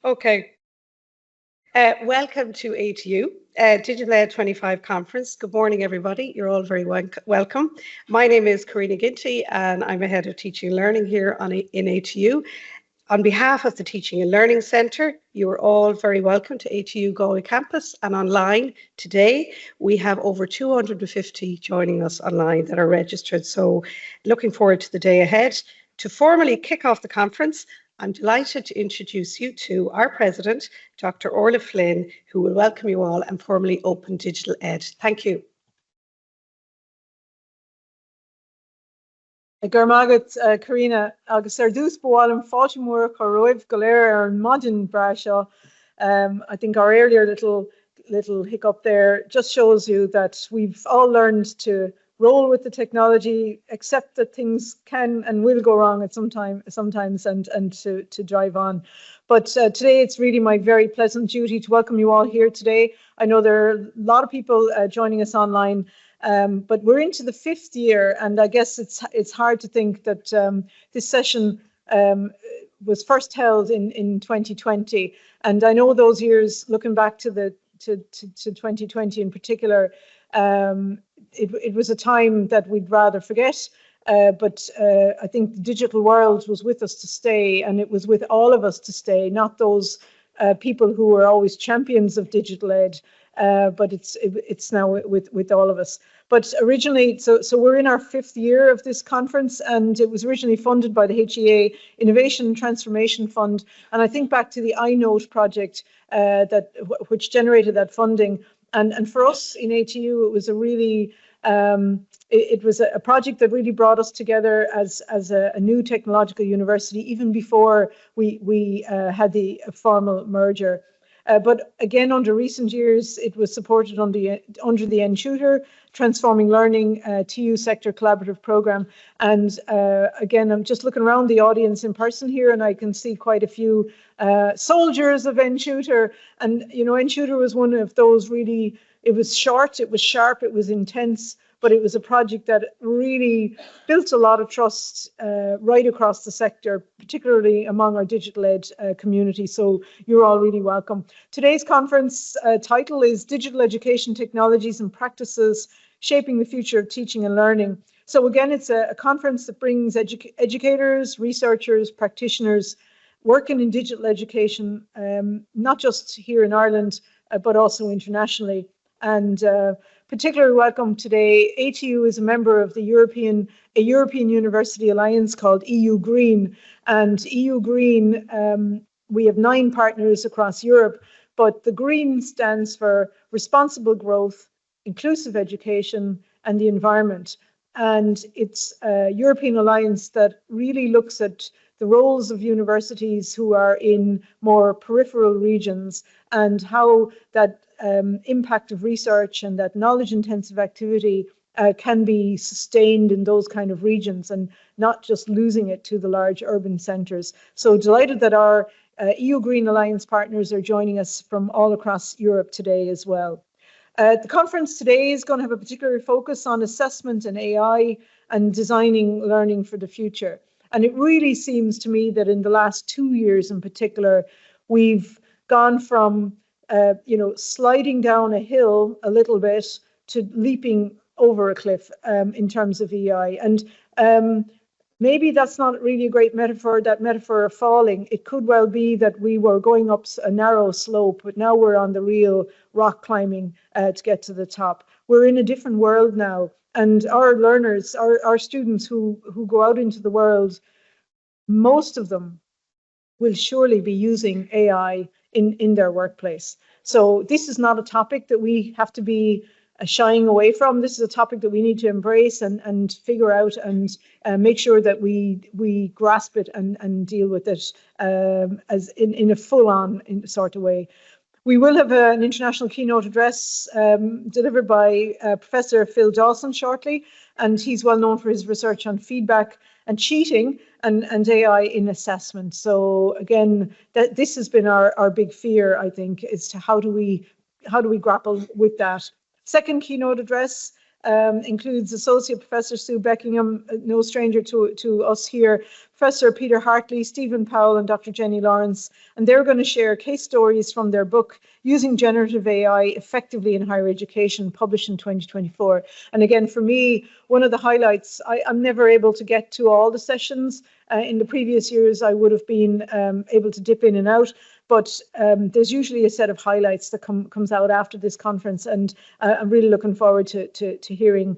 Okay. Welcome to ATU, Digital Ed 25 conference. Good morning, everybody. You're all very welcome. My name is Karina Ginty, and I'm a head of teaching and learning here in ATU. On behalf of the Teaching and Learning Centre, you are all very welcome to ATU Galway campus and online today. We have over 250 joining us online that are registered, so looking forward to the day ahead. To formally kick off the conference, I'm delighted to introduce you to our President, Dr. Orla Flynn, who will welcome you all and formally open Digital Ed. Thank you. Garmagat Karina agus dús bháil an fáitimúir chu roimh go léir ar an maidin bra seo. I think our earlier little hiccup there just shows you that we've all learned to roll with the technology, accept that things can and will go wrong at sometimes and to drive on. But today it's really my very pleasant duty to welcome you all here today. I know there are a lot of people joining us online. But we're into the 5th year, and I guess it's hard to think that this session was first held in 2020. And I know those years, looking back to 2020 in particular, it was a time that we'd rather forget. But I think the digital world was with us to stay, and it was with all of us to stay, not those people who were always champions of digital ed. But it's now with all of us. But originally, so we're in our 5th year of this conference, and it was originally funded by the HEA Innovation and Transformation Fund. And I think back to the iNote project which generated that funding. And for us in ATU, it was a really it was a project that really brought us together as a new technological university, even before we had the formal merger. But again, under recent years, it was supported under the NTutor Transforming Learning TU Sector Collaborative Programme. And again, I'm just looking around the audience in person here, and I can see quite a few soldiers of NTutor. And, you know, NTutor was one of those really, it was short, it was sharp, it was intense, but it was a project that really built a lot of trust right across the sector, particularly among our digital ed community. So you're all really welcome. Today's conference title is Digital Education Technologies and Practices Shaping the Future of Teaching and Learning. So again, it's a conference that brings educators, researchers, practitioners working in digital education, not just here in Ireland, but also internationally. And particularly welcome today. ATU is a member of the European University Alliance called EU Green. And EU Green, we have 9 partners across Europe, but the Green stands for Responsible Growth, Inclusive Education, and the Environment. And it's a European alliance that really looks at the roles of universities who are in more peripheral regions and how that impact of research and that knowledge-intensive activity can be sustained in those kind of regions and not just losing it to the large urban centres. So delighted that our EU Green Alliance partners are joining us from all across Europe today as well. The conference today is going to have a particular focus on assessment and AI and designing learning for the future. And it really seems to me that in the last 2 years in particular, we've gone from sliding down a hill a little bit to leaping over a cliff in terms of EI. And maybe that's not really a great metaphor, that metaphor of falling. It could well be that we were going up a narrow slope, but now we're on the real rock climbing to get to the top. We're in a different world now. And our learners, our students who go out into the world, most of them will surely be using AI in their workplace. So this is not a topic that we have to be shying away from. This is a topic that we need to embrace and figure out and make sure that we grasp it and deal with it as in a full-on sort of way. We will have an international keynote address delivered by Professor Phil Dawson shortly, and he's well known for his research on feedback and cheating and AI in assessment. So again, this has been our big fear, I think, is to how do we grapple with that. Second keynote address includes Associate Professor Sue Beckingham, no stranger to us here, Professor Peter Hartley, Stephen Powell, and Dr. Jenny Lawrence. And they're going to share case stories from their book, Using Generative AI Effectively in Higher Education, published in 2024. And again, for me, one of the highlights, I'm never able to get to all the sessions. In the previous years, I would have been able to dip in and out. But there's usually a set of highlights that comes out after this conference, and I'm really looking forward to hearing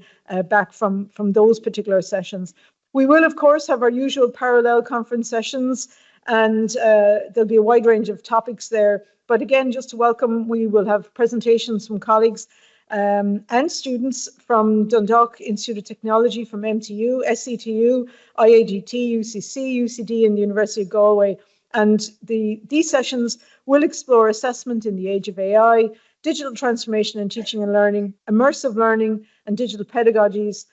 back from those particular sessions. We will, of course, have our usual parallel conference sessions, and there'll be a wide range of topics there. But again, just to welcome, we will have presentations from colleagues and students from Dundalk Institute of Technology, from MTU, SCTU, IAGT, UCC, UCD, and the University of Galway. And these sessions will explore assessment in the age of AI, digital transformation in teaching and learning, immersive learning, and digital pedagogies.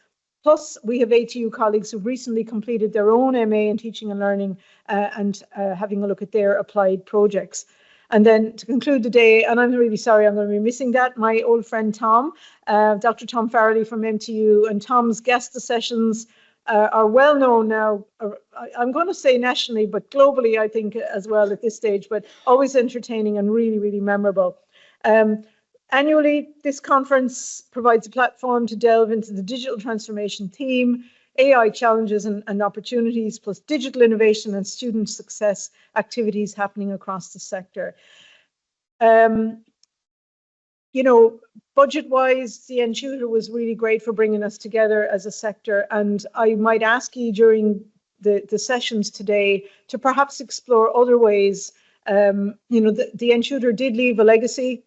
Plus, we have ATU colleagues who've recently completed their own MA in teaching and learning and having a look at their applied projects. And then to conclude the day, and I'm really sorry I'm going to be missing that, my old friend Tom, Dr. Tom Farrelly from MTU, and Tom's guest sessions are well known now, I'm going to say nationally, but globally, I think, as well at this stage, but always entertaining and really, really memorable. Annually, this conference provides a platform to delve into the digital transformation theme, AI challenges and opportunities, plus digital innovation and student success activities happening across the sector. You know, budget-wise, the Tutor was really great for bringing us together as a sector, and I might ask you during the sessions today to perhaps explore other ways. You know, the Tutor did leave a legacy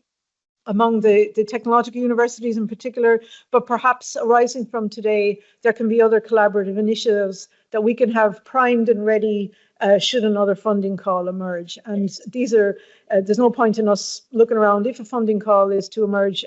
among the technological universities in particular, but perhaps arising from today, there can be other collaborative initiatives that we can have primed and ready should another funding call emerge. And these are, there's no point in us looking around. If a funding call is to emerge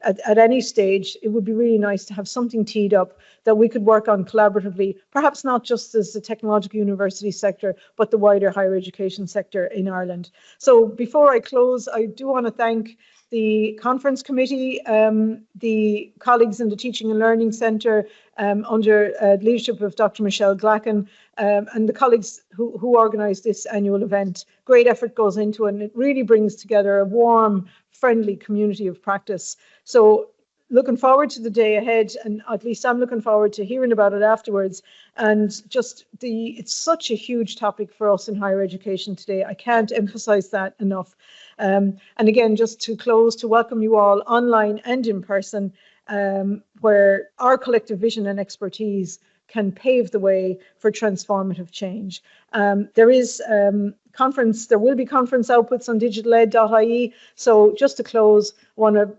at any stage, it would be really nice to have something teed up that we could work on collaboratively, perhaps not just as the technological university sector, but the wider higher education sector in Ireland. So before I close, I do want to thank the conference committee, the colleagues in the Teaching and Learning Centre under the leadership of Dr. Michelle Glacken, and the colleagues who organised this annual event. Great effort goes into it, and it really brings together a warm, friendly community of practice. So looking forward to the day ahead, and at least I'm looking forward to hearing about it afterwards. And just it's such a huge topic for us in higher education today. I can't emphasize that enough. And again, just to close, to welcome you all online and in person, where our collective vision and expertise can pave the way for transformative change. There will be conference outputs on digitaled.ie. So just to close, I want to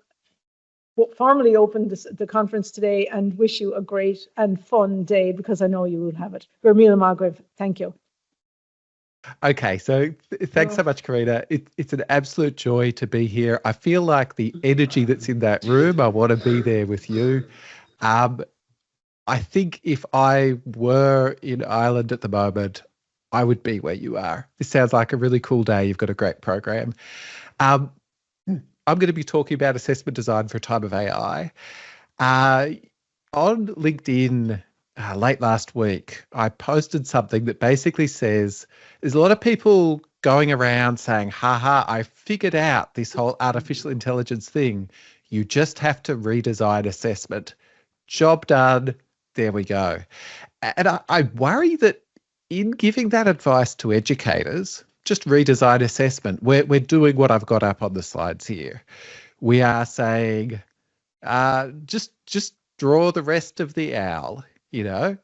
formally open the conference today and wish you a great and fun day, because I know you will have it. Vermila Magriv, thank you. Okay, so thanks so much, Karina. It's an absolute joy to be here. I feel like the energy that's in that room, I want to be there with you. I think if I were in Ireland at the moment, I would be where you are. This sounds like a really cool day. You've got a great program. I'm going to be talking about assessment design for a time of AI. On LinkedIn late last week, I posted something that basically says there's a lot of people going around saying, haha, I figured out this whole artificial intelligence thing. You just have to redesign assessment. Job done. There we go. And I worry that in giving that advice to educators, just redesign assessment, we're doing what I've got up on the slides here. We are saying, just draw the rest of the owl. You know,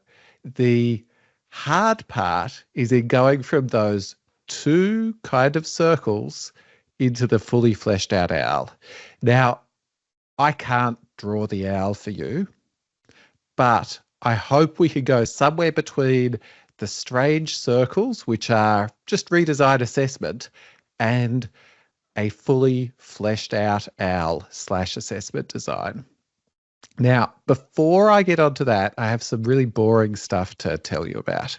the hard part is in going from those two kind of circles into the fully fleshed out owl. Now, I can't draw the owl for you, but I hope we can go somewhere between the strange circles, which are just redesign assessment, and a fully fleshed out owl / assessment design. Now, before I get onto that, I have some really boring stuff to tell you about.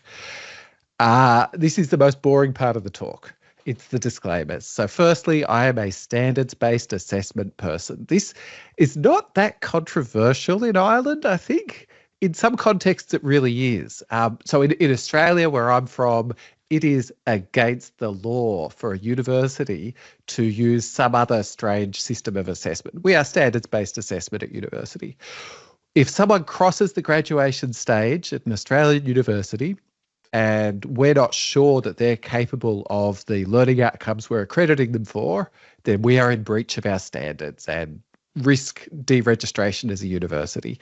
This is the most boring part of the talk. It's the disclaimers. So firstly, I am a standards-based assessment person. This is not that controversial in Ireland, I think. In some contexts, it really is. So in Australia, where I'm from, it is against the law for a university to use some other strange system of assessment. We are standards-based assessment at university. If someone crosses the graduation stage at an Australian university, and we're not sure that they're capable of the learning outcomes we're accrediting them for, then we are in breach of our standards and risk deregistration as a university.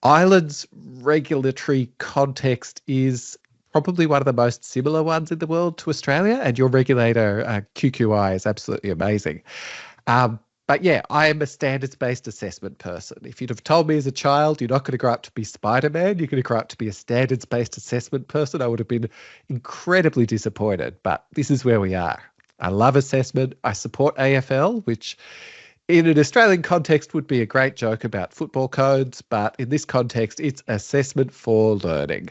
Ireland's regulatory context is probably one of the most similar ones in the world to Australia, and your regulator, QQI, is absolutely amazing. But yeah, I am a standards-based assessment person. If you'd have told me as a child you're not going to grow up to be Spider-Man, you're going to grow up to be a standards-based assessment person, I would have been incredibly disappointed. But this is where we are. I love assessment. I support AFL, which in an Australian context would be a great joke about football codes, but in this context, it's assessment for learning.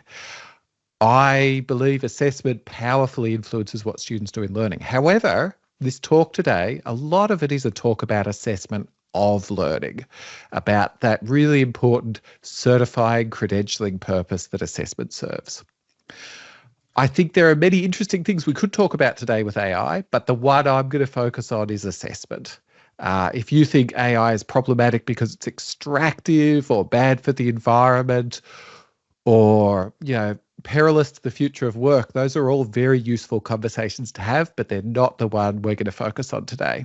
I believe assessment powerfully influences what students do in learning. However, this talk today, a lot of it is a talk about assessment of learning, about that really important certifying, credentialing purpose that assessment serves. I think there are many interesting things we could talk about today with AI, but the one I'm going to focus on is assessment. If you think AI is problematic because it's extractive or bad for the environment or, perilous to the future of work, those are all very useful conversations to have, but they're not the one we're going to focus on today.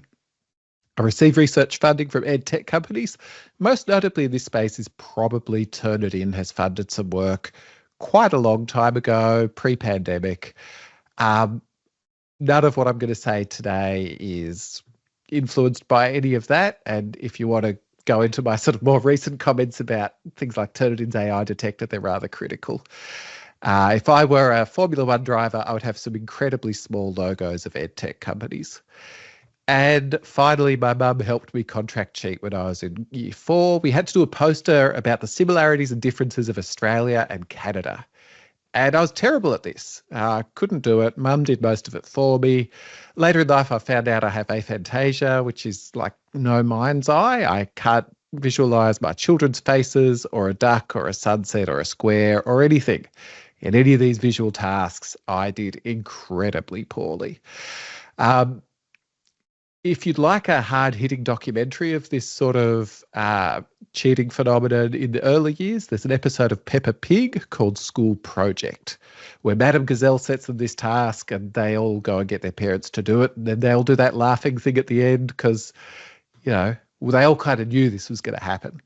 I receive research funding from ed tech companies. Most notably in this space is probably Turnitin has funded some work quite a long time ago, pre-pandemic. None of what I'm going to say today is influenced by any of that. And if you want to go into my sort of more recent comments about things like Turnitin's AI detector, they're rather critical. If I were a Formula One driver, I would have some incredibly small logos of ed tech companies. And finally, my mum helped me contract cheat when I was in year 4. We had to do a poster about the similarities and differences of Australia and Canada. And I was terrible at this. I couldn't do it. Mum did most of it for me. Later in life, I found out I have aphantasia, which is like no mind's eye. I can't visualize my children's faces or a duck or a sunset or a square or anything. In any of these visual tasks, I did incredibly poorly. If you'd like a hard-hitting documentary of this sort of cheating phenomenon in the early years, there's an episode of Peppa Pig called School Project, where Madame Gazelle sets them this task and they all go and get their parents to do it. And then they'll do that laughing thing at the end because, they all kind of knew this was going to happen.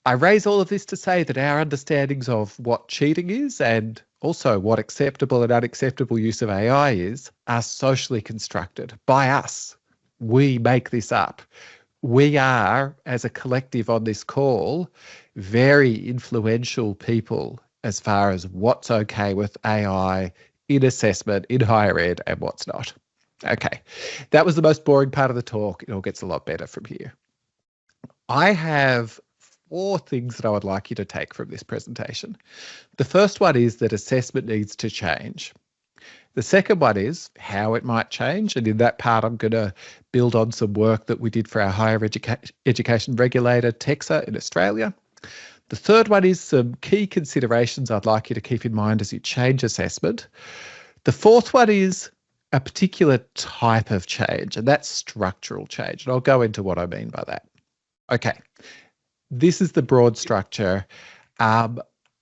I raise all of this to say that our understandings of what cheating is and also what acceptable and unacceptable use of AI is are socially constructed by us. We make this up. We are, as a collective on this call, very influential people as far as what's okay with AI in assessment, in higher ed, and what's not. Okay, that was the most boring part of the talk. It all gets a lot better from here. I have 4 things that I would like you to take from this presentation. The first one is that assessment needs to change. The second one is how it might change. And in that part, I'm going to build on some work that we did for our higher education regulator, TEXA, in Australia. The third one is some key considerations I'd like you to keep in mind as you change assessment. The fourth one is a particular type of change, and that's structural change. And I'll go into what I mean by that. Okay, this is the broad structure.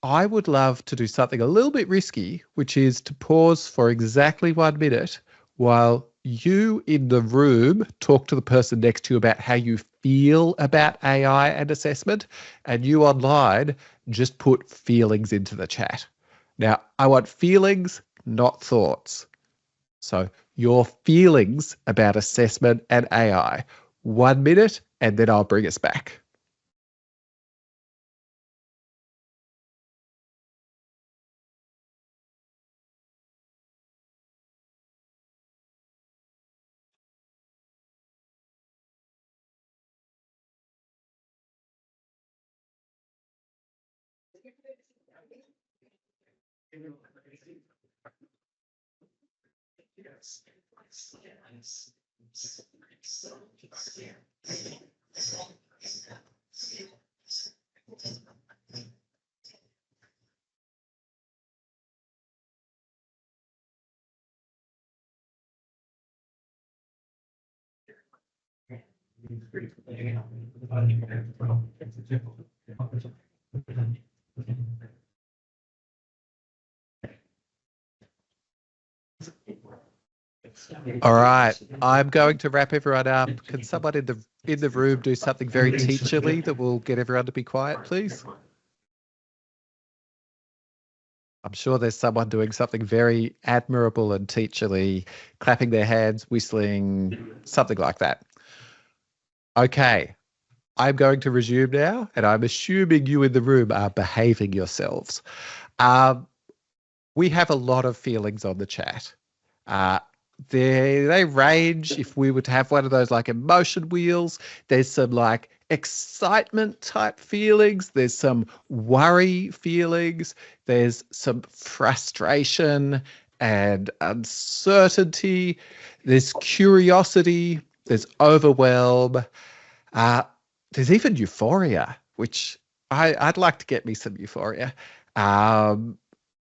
I would love to do something a little bit risky, which is to pause for exactly 1 minute while you in the room talk to the person next to you about how you feel about AI and assessment, and you online just put feelings into the chat. Now, I want feelings, not thoughts. So your feelings about assessment and AI. 1 minute, and then I'll bring us back. All right, I'm going to wrap everyone up. Can someone in the room do something very teacherly that will get everyone to be quiet, please? I'm sure there's someone doing something very admirable and teacherly, clapping their hands, whistling, something like that. Okay, I'm going to resume now, and I'm assuming you in the room are behaving yourselves. We have a lot of feelings on the chat. They range. If we were to have one of those like emotion wheels, there's some like excitement type feelings, there's some worry feelings, there's some frustration and uncertainty, there's curiosity, there's overwhelm, there's even euphoria, which I'd like to get me some euphoria.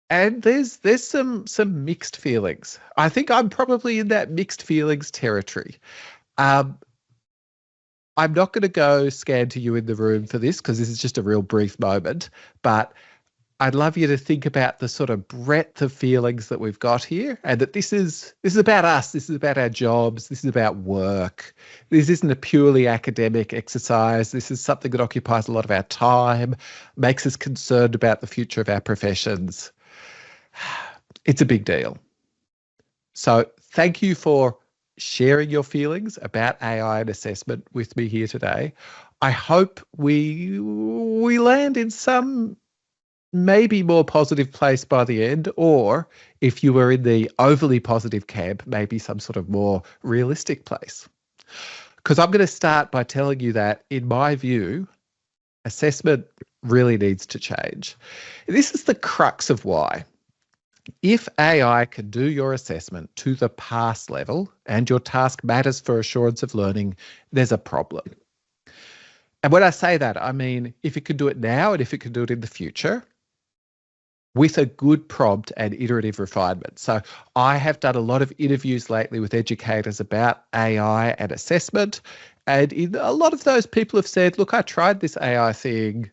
And there's some mixed feelings. I think I'm probably in that mixed feelings territory. I'm not going to go scan to you in the room for this because this is just a real brief moment, but I'd love you to think about the sort of breadth of feelings that we've got here, and that this is about us. This is about our jobs. This is about work. This isn't a purely academic exercise. This is something that occupies a lot of our time, makes us concerned about the future of our professions. It's a big deal. So thank you for sharing your feelings about AI and assessment with me here today. I hope we land in some maybe more positive place by the end, or if you were in the overly positive camp, maybe some sort of more realistic place. Because I'm going to start by telling you that, in my view, assessment really needs to change. This is the crux of why. If AI can do your assessment to the pass level and your task matters for assurance of learning, there's a problem. And when I say that, I mean, if it could do it now and if it could do it in the future with a good prompt and iterative refinement. So I have done a lot of interviews lately with educators about AI and assessment. And a lot of those people have said, look, I tried this AI thing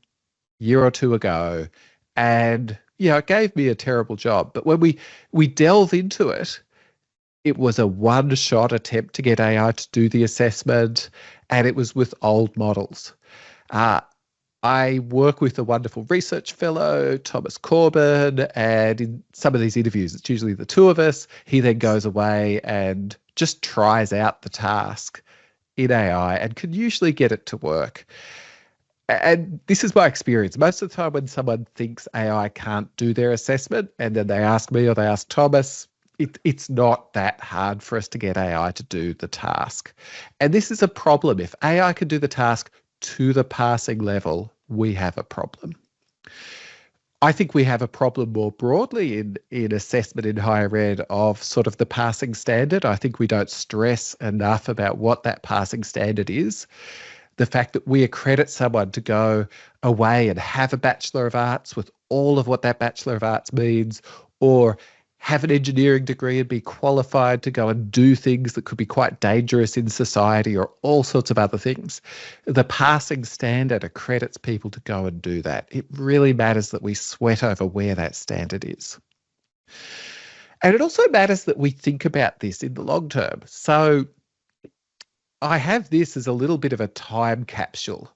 a year or two ago and it gave me a terrible job. But when we delve into it, it was a one-shot attempt to get AI to do the assessment, and it was with old models. I work with a wonderful research fellow, Thomas Corbin, and in some of these interviews, it's usually the two of us. He then goes away and just tries out the task in AI and can usually get it to work. And this is my experience. Most of the time when someone thinks AI can't do their assessment and then they ask me or they ask Thomas, it's not that hard for us to get AI to do the task. And this is a problem. If AI can do the task to the passing level, we have a problem. I think we have a problem more broadly in assessment in higher ed of sort of the passing standard. I think we don't stress enough about what that passing standard is. The fact that we accredit someone to go away and have a Bachelor of Arts with all of what that Bachelor of Arts means, or have an engineering degree and be qualified to go and do things that could be quite dangerous in society, or all sorts of other things. The passing standard accredits people to go and do that. It really matters that we sweat over where that standard is. And it also matters that we think about this in the long term. So I have this as a little bit of a time capsule.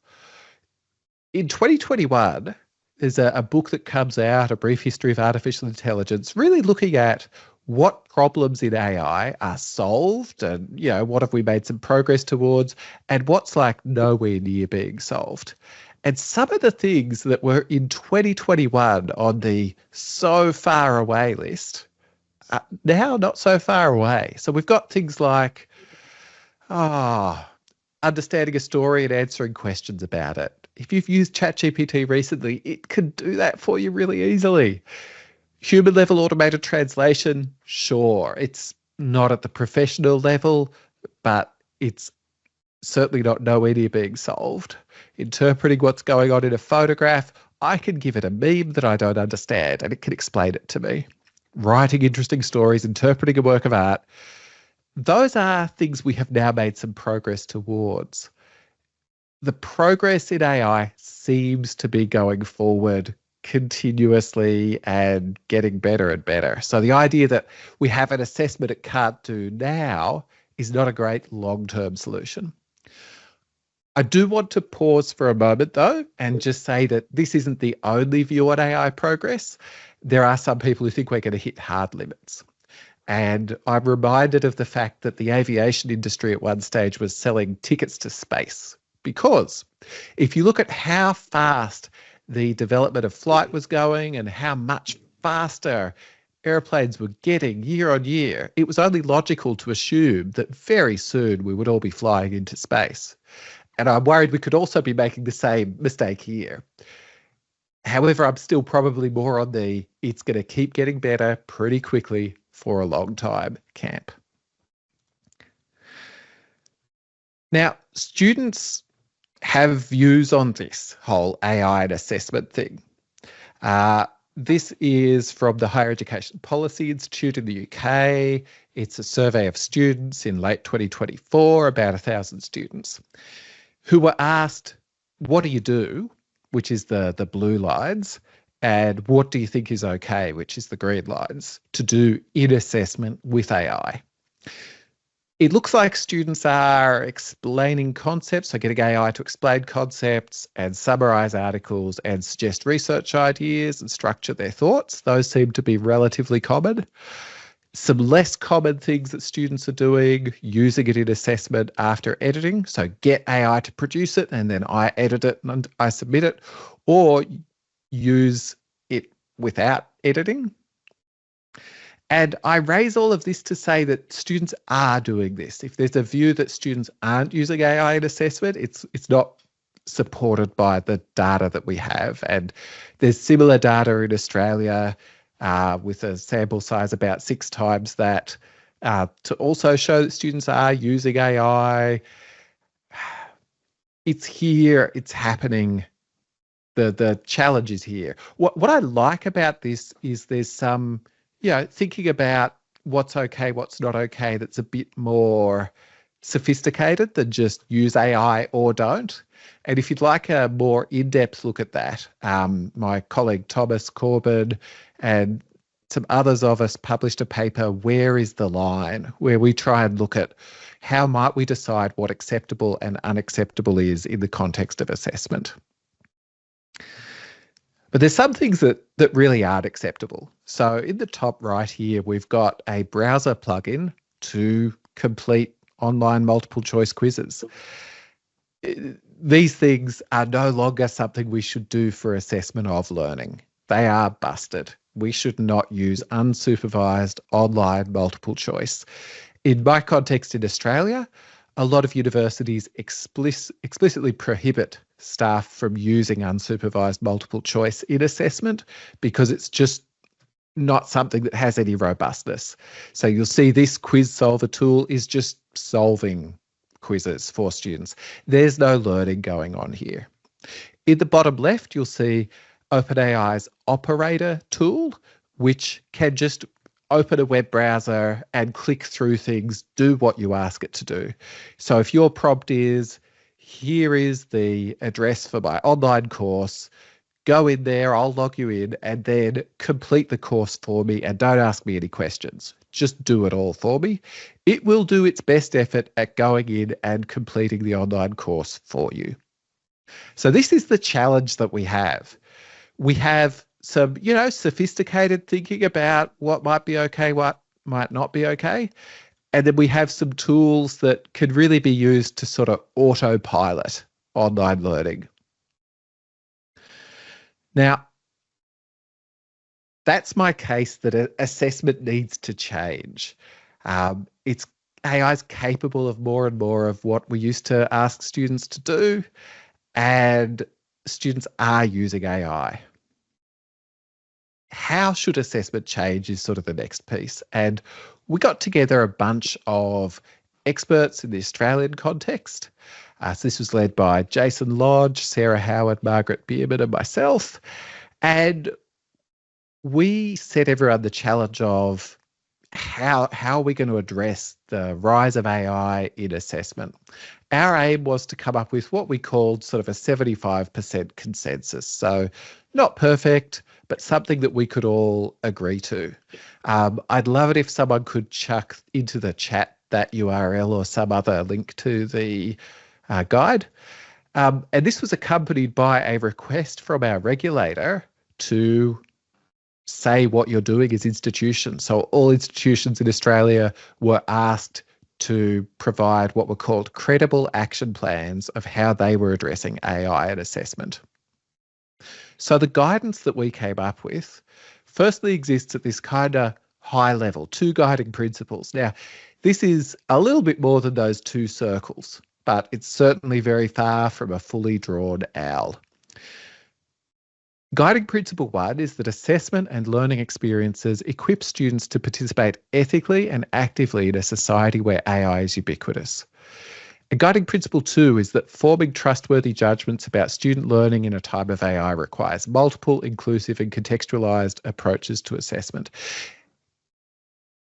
In 2021, there's a book that comes out, A Brief History of Artificial Intelligence, really looking at what problems in AI are solved and, what have we made some progress towards, and what's like nowhere near being solved. And some of the things that were in 2021 on the so far away list are now not so far away. So we've got things like understanding a story and answering questions about it. If you've used ChatGPT recently, it can do that for you really easily. Human level automated translation, sure, it's not at the professional level, but it's certainly not nowhere near being solved. Interpreting what's going on in a photograph, I can give it a meme that I don't understand and it can explain it to me. Writing interesting stories, interpreting a work of art, those are things we have now made some progress towards. The progress in AI seems to be going forward continuously and getting better and better. So the idea that we have an assessment it can't do now is not a great long-term solution. I do want to pause for a moment, though, and just say that this isn't the only view on AI progress. There are some people who think we're going to hit hard limits. And I'm reminded of the fact that the aviation industry at one stage was selling tickets to space. Because if you look at how fast the development of flight was going and how much faster airplanes were getting year on year, it was only logical to assume that very soon we would all be flying into space. And I'm worried we could also be making the same mistake here. However, I'm still probably more on the it's going to keep getting better pretty quickly for a long time camp. Now, students have views on this whole AI and assessment thing. This is from the Higher Education Policy Institute in the UK. It's a survey of students in late 2024, about 1,000 students, who were asked, what do you do, which is the blue lines, and what do you think is okay, which is the green lines, to do in assessment with AI. It looks like students are explaining concepts, so getting AI to explain concepts and summarise articles and suggest research ideas and structure their thoughts. Those seem to be relatively common. Some less common things that students are doing, using it in assessment after editing. So get AI to produce it and then I edit it and I submit it, or use it without editing. And I raise all of this to say that students are doing this. If there's a view that students aren't using AI in assessment, it's not supported by the data that we have. And there's similar data in Australia with a sample size about 6 times that to also show that students are using AI. It's here, it's happening. The challenge is here. What I like about this is there's some, thinking about what's okay, what's not okay, that's a bit more sophisticated than just use AI or don't. And if you'd like a more in-depth look at that, my colleague Thomas Corbin and some others of us published a paper, Where is the Line?, where we try and look at how might we decide what acceptable and unacceptable is in the context of assessment. But there's some things that really aren't acceptable. So in the top right here, we've got a browser plugin to complete online multiple choice quizzes. These things are no longer something we should do for assessment of learning. They are busted. We should not use unsupervised online multiple choice. In my context in Australia, a lot of universities explicitly prohibit staff from using unsupervised multiple choice in assessment because it's just not something that has any robustness. So you'll see this quiz solver tool is just solving quizzes for students. There's no learning going on here. In the bottom left, you'll see OpenAI's Operator tool, which can just open a web browser and click through things, do what you ask it to do. So if your prompt is, here is the address for my online course, go in there, I'll log you in, and then complete the course for me and don't ask me any questions. Just do it all for me. It will do its best effort at going in and completing the online course for you. So this is the challenge that we have. We have some, sophisticated thinking about what might be okay, what might not be okay. And then we have some tools that can really be used to sort of autopilot online learning. Now, that's my case that assessment needs to change. AI is capable of more and more of what we used to ask students to do, and students are using AI. How should assessment change is sort of the next piece. And we got together a bunch of experts in the Australian context. So this was led by Jason Lodge, Sarah Howard, Margaret Bierman, and myself. And we set everyone the challenge of how are we going to address the rise of AI in assessment. Our aim was to come up with what we called sort of a 75% consensus. So not perfect, but something that we could all agree to. I'd love it if someone could chuck into the chat that URL or some other link to the guide. And this was accompanied by a request from our regulator to say what you're doing as institutions. So all institutions in Australia were asked to provide what were called credible action plans of how they were addressing AI and assessment. So the guidance that we came up with firstly exists at this kind of high level, 2 guiding principles. Now, this is a little bit more than those 2 circles, but it's certainly very far from a fully drawn owl. Guiding principle 1 is that assessment and learning experiences equip students to participate ethically and actively in a society where AI is ubiquitous. And guiding principle 2 is that forming trustworthy judgments about student learning in a time of AI requires multiple, inclusive and contextualised approaches to assessment.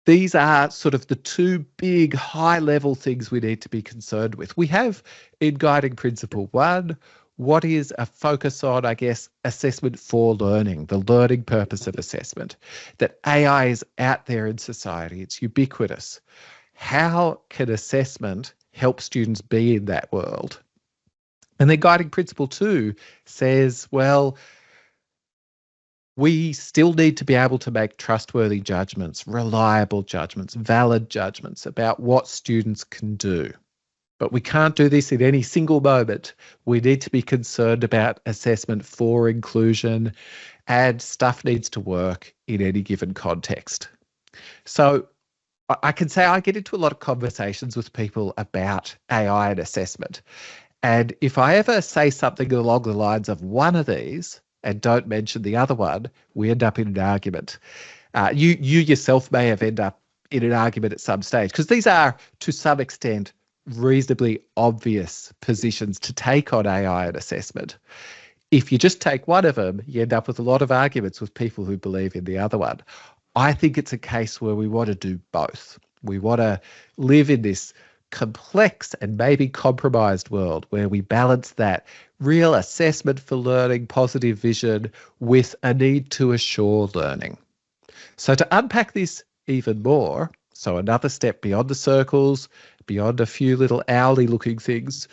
These are sort of the 2 big high-level things we need to be concerned with. We have in guiding principle 1, what is a focus on, I guess, assessment for learning, the learning purpose of assessment, that AI is out there in society, it's ubiquitous. How can assessment help students be in that world? And then guiding principle 2 says, well, we still need to be able to make trustworthy judgments, reliable judgments, valid judgments about what students can do. But we can't do this in any single moment. We need to be concerned about assessment for inclusion, and stuff needs to work in any given context. So I can say I get into a lot of conversations with people about AI and assessment. And if I ever say something along the lines of one of these and don't mention the other one, we end up in an argument. You yourself may have ended up in an argument at some stage, because these are, to some extent, reasonably obvious positions to take on AI and assessment. If you just take one of them, you end up with a lot of arguments with people who believe in the other one. I think it's a case where we want to do both. We want to live in this complex and maybe compromised world where we balance that real assessment for learning, positive vision, with a need to assure learning. So to unpack this even more, so another step beyond the circles, beyond a few little owly looking things,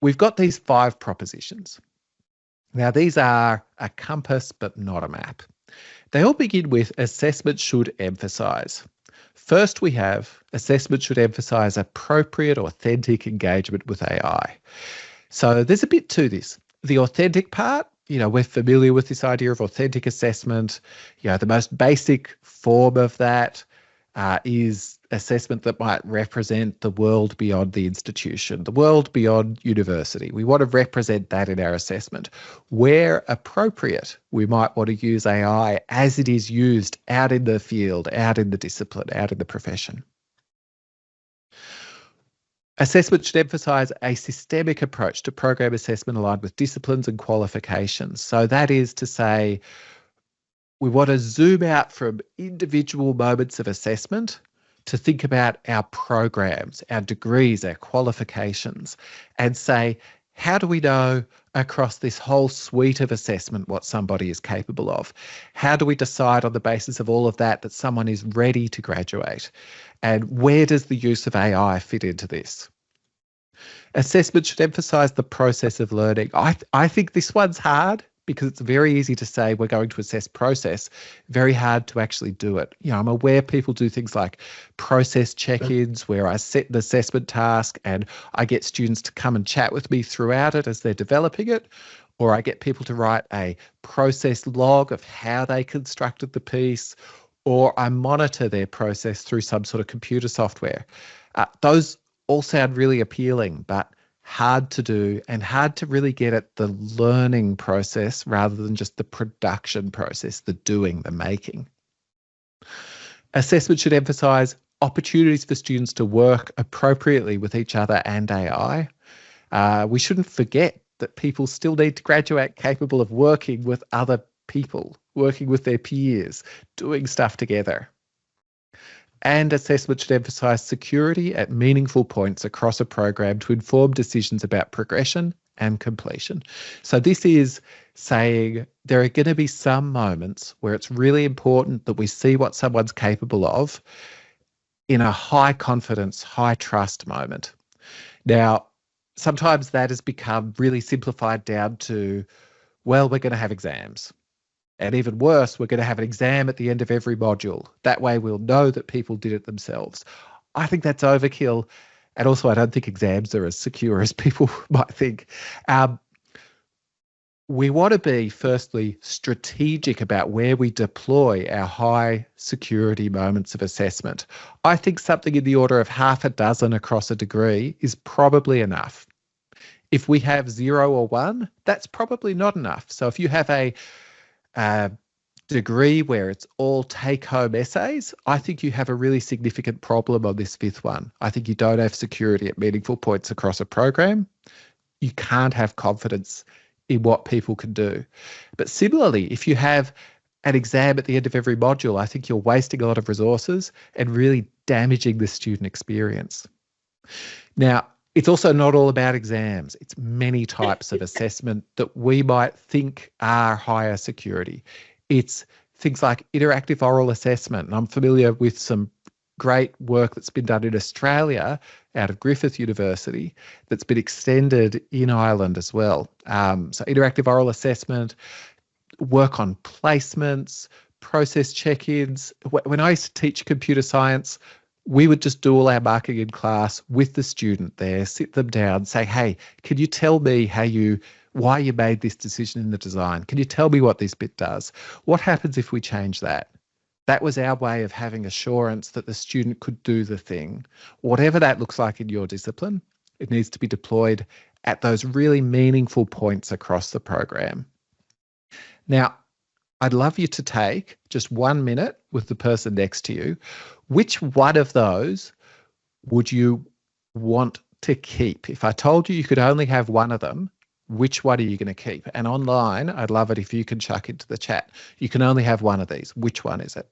we've got these 5 propositions. Now, these are a compass, but not a map. They all begin with assessment should emphasise. First, we have assessment should emphasise appropriate, authentic engagement with AI. So there's a bit to this. The authentic part, we're familiar with this idea of authentic assessment. The most basic form of that is assessment that might represent the world beyond the institution, the world beyond university. We want to represent that in our assessment. Where appropriate, we might want to use AI as it is used out in the field, out in the discipline, out in the profession. Assessment should emphasise a systemic approach to program assessment aligned with disciplines and qualifications. So that is to say, we want to zoom out from individual moments of assessment to think about our programs, our degrees, our qualifications, and say, how do we know across this whole suite of assessment what somebody is capable of? How do we decide on the basis of all of that that someone is ready to graduate? And where does the use of AI fit into this? Assessment should emphasise the process of learning. I think this one's hard, because it's very easy to say we're going to assess process, very hard to actually do it. I'm aware people do things like process check-ins where I set the assessment task and I get students to come and chat with me throughout it as they're developing it, or I get people to write a process log of how they constructed the piece, or I monitor their process through some sort of computer software. Those all sound really appealing, but hard to do and hard to really get at the learning process rather than just the production process, the doing, the making. Assessment should emphasise opportunities for students to work appropriately with each other and AI. We shouldn't forget that people still need to graduate capable of working with other people, working with their peers, doing stuff together. And assessment should emphasise security at meaningful points across a program to inform decisions about progression and completion. So this is saying there are going to be some moments where it's really important that we see what someone's capable of in a high confidence, high trust moment. Now, sometimes that has become really simplified down to, well, we're going to have exams. And even worse, we're going to have an exam at the end of every module. That way we'll know that people did it themselves. I think that's overkill. And also, I don't think exams are as secure as people might think. We want to be, firstly, strategic about where we deploy our high security moments of assessment. I think something in the order of half a dozen across a degree is probably enough. If we have 0 or 1, that's probably not enough. So if you have a degree where it's all take-home essays, I think you have a really significant problem on this 5th one. I think you don't have security at meaningful points across a program. You can't have confidence in what people can do. But similarly, if you have an exam at the end of every module, I think you're wasting a lot of resources and really damaging the student experience. Now, it's also not all about exams. It's many types of assessment that we might think are higher security. It's things like interactive oral assessment. And I'm familiar with some great work that's been done in Australia out of Griffith University that's been extended in Ireland as well. So interactive oral assessment, work on placements, process check-ins. When I used to teach computer science, we would just do all our marking in class with the student there, sit them down, say, hey, can you tell me why you made this decision in the design? Can you tell me what this bit does? What happens if we change that? That was our way of having assurance that the student could do the thing. Whatever that looks like in your discipline, it needs to be deployed at those really meaningful points across the program. Now, I'd love you to take just 1 minute with the person next to you. Which one of those would you want to keep? If I told you you could only have one of them, which one are you going to keep? And online, I'd love it if you can chuck into the chat. You can only have one of these. Which one is it?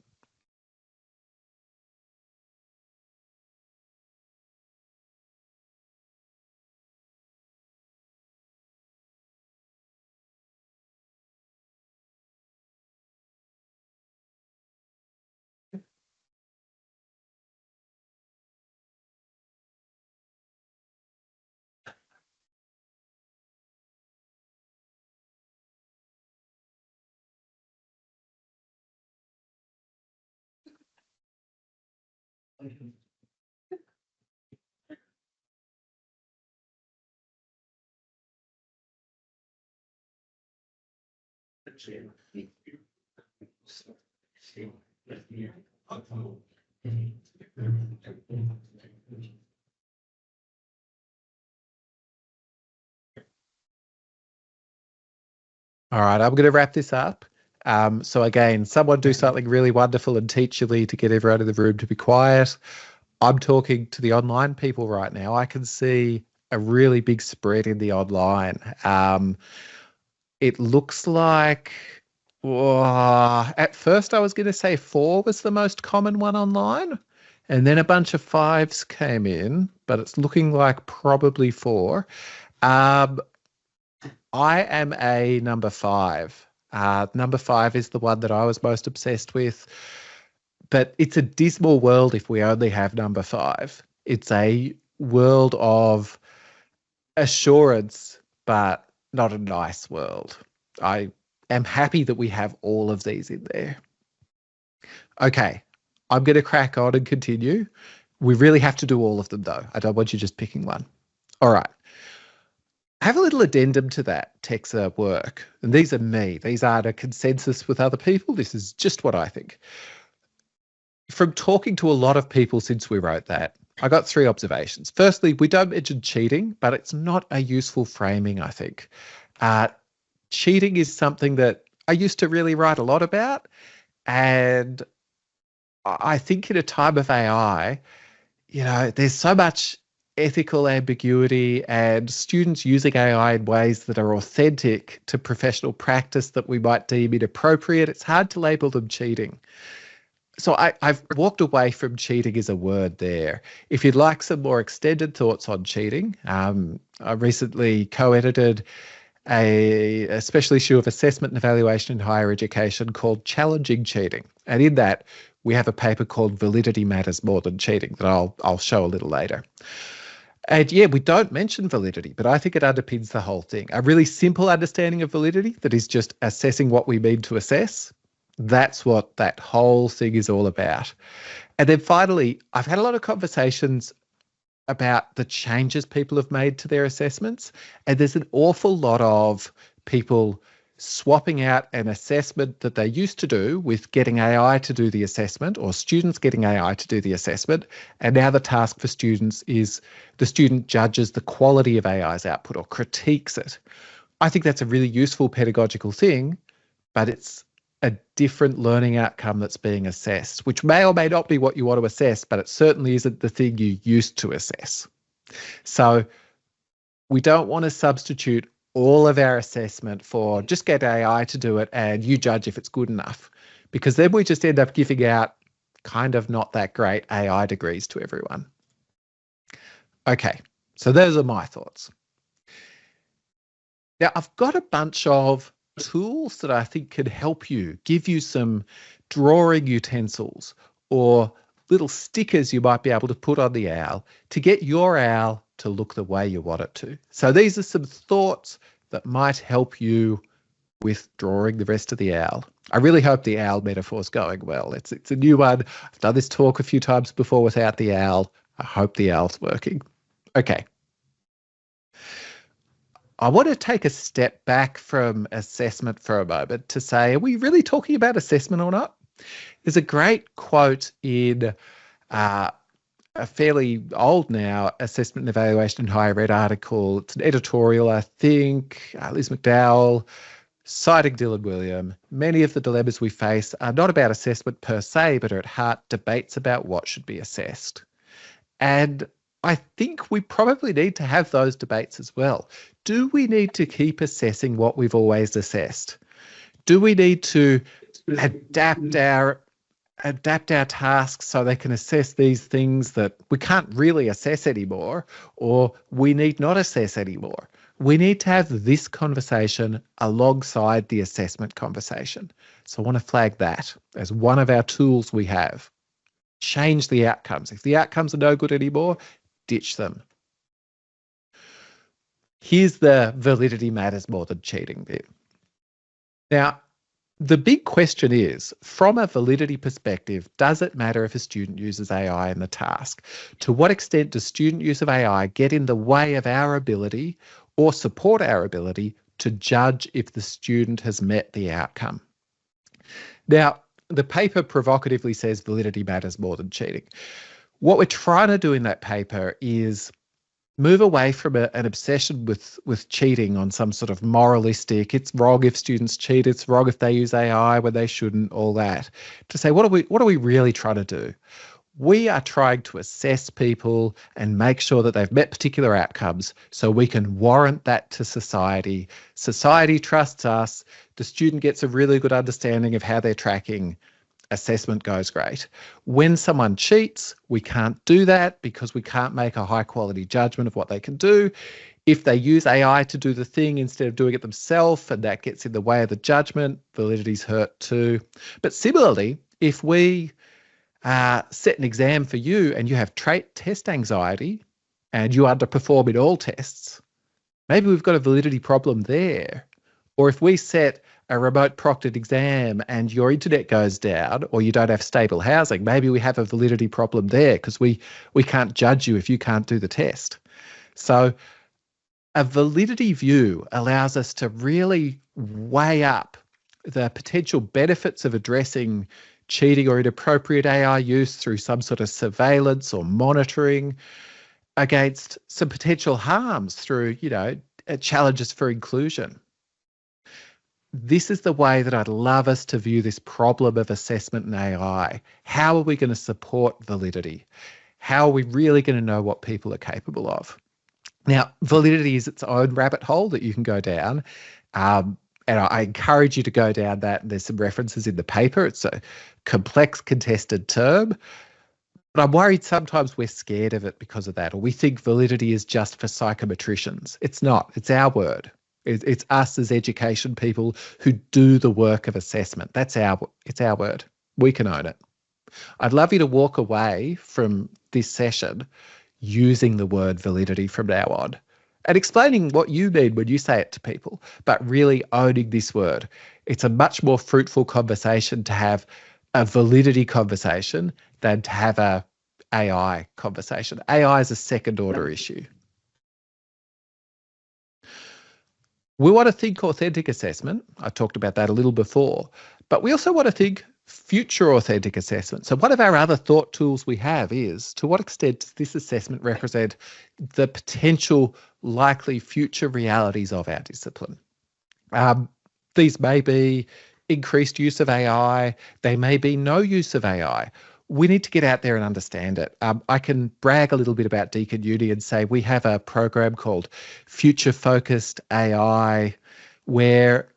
All right, I'm going to wrap this up. So again, someone do something really wonderful and teacherly to get everyone in the room to be quiet. I'm talking to the online people right now. I can see a really big spread in the online. It looks like, at first I was going to say 4 was the most common one online, and then a bunch of 5s came in, but it's looking like probably 4. I am a number 5. Number 5 is the one that I was most obsessed with, but it's a dismal world if we only have number 5. It's a world of assurance, but not a nice world. I am happy that we have all of these in there. Okay, I'm going to crack on and continue. We really have to do all of them, though. I don't want you just picking one. All right. I have a little addendum to that Texa work, and these are me. These aren't a consensus with other people. This is just what I think. From talking to a lot of people since we wrote that, I got 3 observations. Firstly, we don't mention cheating, but it's not a useful framing, I think. Cheating is something that I used to really write a lot about, and I think in a time of AI, there's so much ethical ambiguity and students using AI in ways that are authentic to professional practice that we might deem inappropriate. It's hard to label them cheating. So I've walked away from cheating as a word there. If you'd like some more extended thoughts on cheating, I recently co-edited a special issue of Assessment and Evaluation in Higher Education called Challenging Cheating. And in that, we have a paper called Validity Matters More Than Cheating that I'll show a little later. And yeah, we don't mention validity, but I think it underpins the whole thing. A really simple understanding of validity that is just assessing what we mean to assess. That's what that whole thing is all about. And then finally, I've had a lot of conversations about the changes people have made to their assessments. And there's an awful lot of people swapping out an assessment that they used to do with getting AI to do the assessment, or students getting AI to do the assessment. And now the task for students is the student judges the quality of AI's output or critiques it. I think that's a really useful pedagogical thing, but it's a different learning outcome that's being assessed, which may or may not be what you want to assess, but it certainly isn't the thing you used to assess. So we don't want to substitute all of our assessment for just get AI to do it and you judge if it's good enough, because then we just end up giving out kind of not that great AI degrees to everyone. Okay, so those are my thoughts. Now, I've got a bunch of tools that I think can help you, give you some drawing utensils or little stickers you might be able to put on the owl to get your owl to look the way you want it to. So these are some thoughts that might help you with drawing the rest of the owl. I really hope the owl metaphor is going well. It's a new one. I've done this talk a few times before without the owl. I hope the owl's working. Okay. I want to take a step back from assessment for a moment to say, are we really talking about assessment or not? There's a great quote in a fairly old now Assessment and Evaluation in Higher Ed article. It's an editorial, I think, Liz McDowell, citing Dylan William. Many of the dilemmas we face are not about assessment per se, but are at heart debates about what should be assessed. And I think we probably need to have those debates as well. Do we need to keep assessing what we've always assessed? Do we need to adapt our tasks so they can assess these things that we can't really assess anymore, or we need not assess anymore? We need to have this conversation alongside the assessment conversation. So I want to flag that as one of our tools we have. Change the outcomes. If the outcomes are no good anymore, ditch them. Here's the validity matters more than cheating bit. Now, the big question is, from a validity perspective, does it matter if a student uses AI in the task? To what extent does student use of AI get in the way of our ability or support our ability to judge if the student has met the outcome? Now, the paper provocatively says validity matters more than cheating. What we're trying to do in that paper is move away from an obsession with cheating on some sort of moralistic, it's wrong if students cheat, it's wrong if they use AI when they shouldn't, all that. To say, what are we really trying to do? We are trying to assess people and make sure that they've met particular outcomes so we can warrant that to society. Society trusts us. The student gets a really good understanding of how they're tracking. Assessment goes great. When someone cheats, we can't do that because we can't make a high quality judgment of what they can do. If they use AI to do the thing instead of doing it themselves and that gets in the way of the judgment, validity's hurt too. But similarly, if we set an exam for you and you have trait test anxiety and you underperform in all tests, maybe we've got a validity problem there. Or if we set a remote proctored exam and your internet goes down or you don't have stable housing, maybe we have a validity problem there because we can't judge you if you can't do the test. So a validity view allows us to really weigh up the potential benefits of addressing cheating or inappropriate AI use through some sort of surveillance or monitoring against some potential harms through, challenges for inclusion. this is the way that I'd love us to view this problem of assessment in AI. How are we going to support validity? How are we really going to know what people are capable of? Now, validity is its own rabbit hole that you can go down. And I encourage you to go down that. There's some references in the paper. It's a complex, contested term. But I'm worried sometimes we're scared of it because of that, or we think validity is just for psychometricians. It's not. It's our word. It's us as education people who do the work of assessment. It's our word. We can own it. I'd love you to walk away from this session using the word validity from now on and explaining what you mean when you say it to people, but really owning this word. It's a much more fruitful conversation to have a validity conversation than to have a AI conversation. AI is a second order issue. We want to think authentic assessment. I talked about that a little before, but we also want to think future authentic assessment. So one of our other thought tools we have is, to what extent does this assessment represent the potential likely future realities of our discipline? These may be increased use of AI. They may be no use of AI. We need to get out there and understand it. I can brag a little bit about Deakin Uni and say we have a program called Future Focused AI, where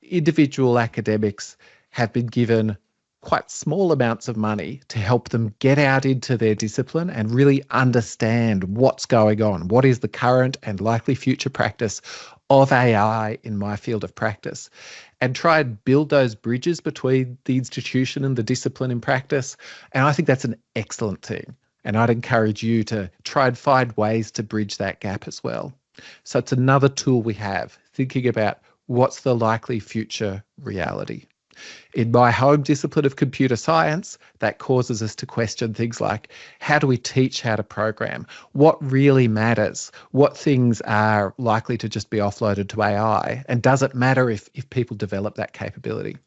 individual academics have been given quite small amounts of money to help them get out into their discipline and really understand what's going on. What is the current and likely future practice of AI in my field of practice, and try and build those bridges between the institution and the discipline in practice. And I think that's an excellent thing. And I'd encourage you to try and find ways to bridge that gap as well. So it's another tool we have, thinking about what's the likely future reality. In my home discipline of computer science, that causes us to question things like, how do we teach how to program? What really matters? What things are likely to just be offloaded to AI? And does it matter if people develop that capability?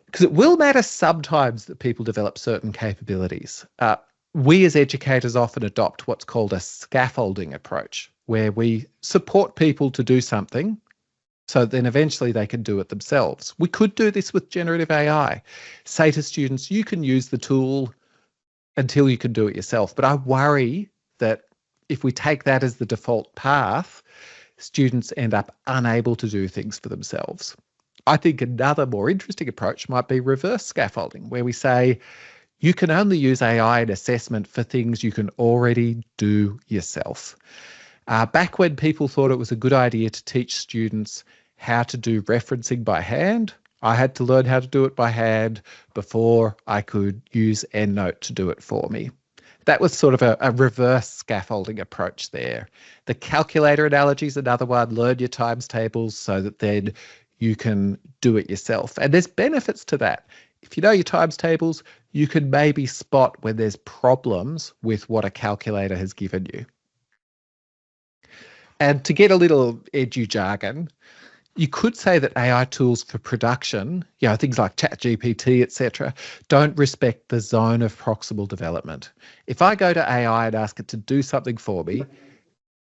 Because it will matter sometimes that people develop certain capabilities. We as educators often adopt what's called a scaffolding approach, where we support people to do something so then eventually they can do it themselves. We could do this with generative AI. Say to students, you can use the tool until you can do it yourself. But I worry that if we take that as the default path, students end up unable to do things for themselves. I think another more interesting approach might be reverse scaffolding, where we say you can only use AI in assessment for things you can already do yourself. Back when people thought it was a good idea to teach students how to do referencing by hand, I had to learn how to do it by hand before I could use EndNote to do it for me. That was sort of a reverse scaffolding approach there. The calculator analogy is another one. Learn your times tables so that then you can do it yourself. And there's benefits to that. If you know your times tables, you can maybe spot when there's problems with what a calculator has given you. And to get a little edu jargon, you could say that AI tools for production, things like ChatGPT, etc., don't respect the zone of proximal development. If I go to AI and ask it to do something for me,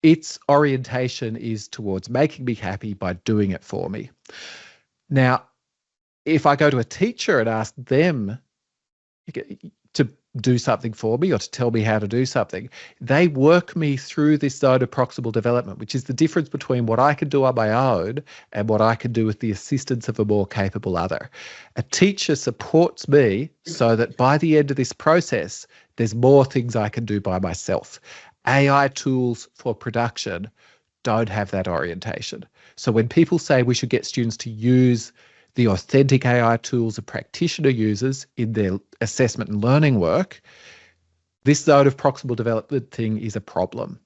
its orientation is towards making me happy by doing it for me. Now, if I go to a teacher and ask them to do something for me or to tell me how to do something, they work me through this zone of proximal development, which is the difference between what I can do on my own and what I can do with the assistance of a more capable other. A teacher supports me so that by the end of this process, there's more things I can do by myself. AI tools for production don't have that orientation. So when people say we should get students to use the authentic AI tools a practitioner uses in their assessment and learning work, this zone of proximal development thing is a problem.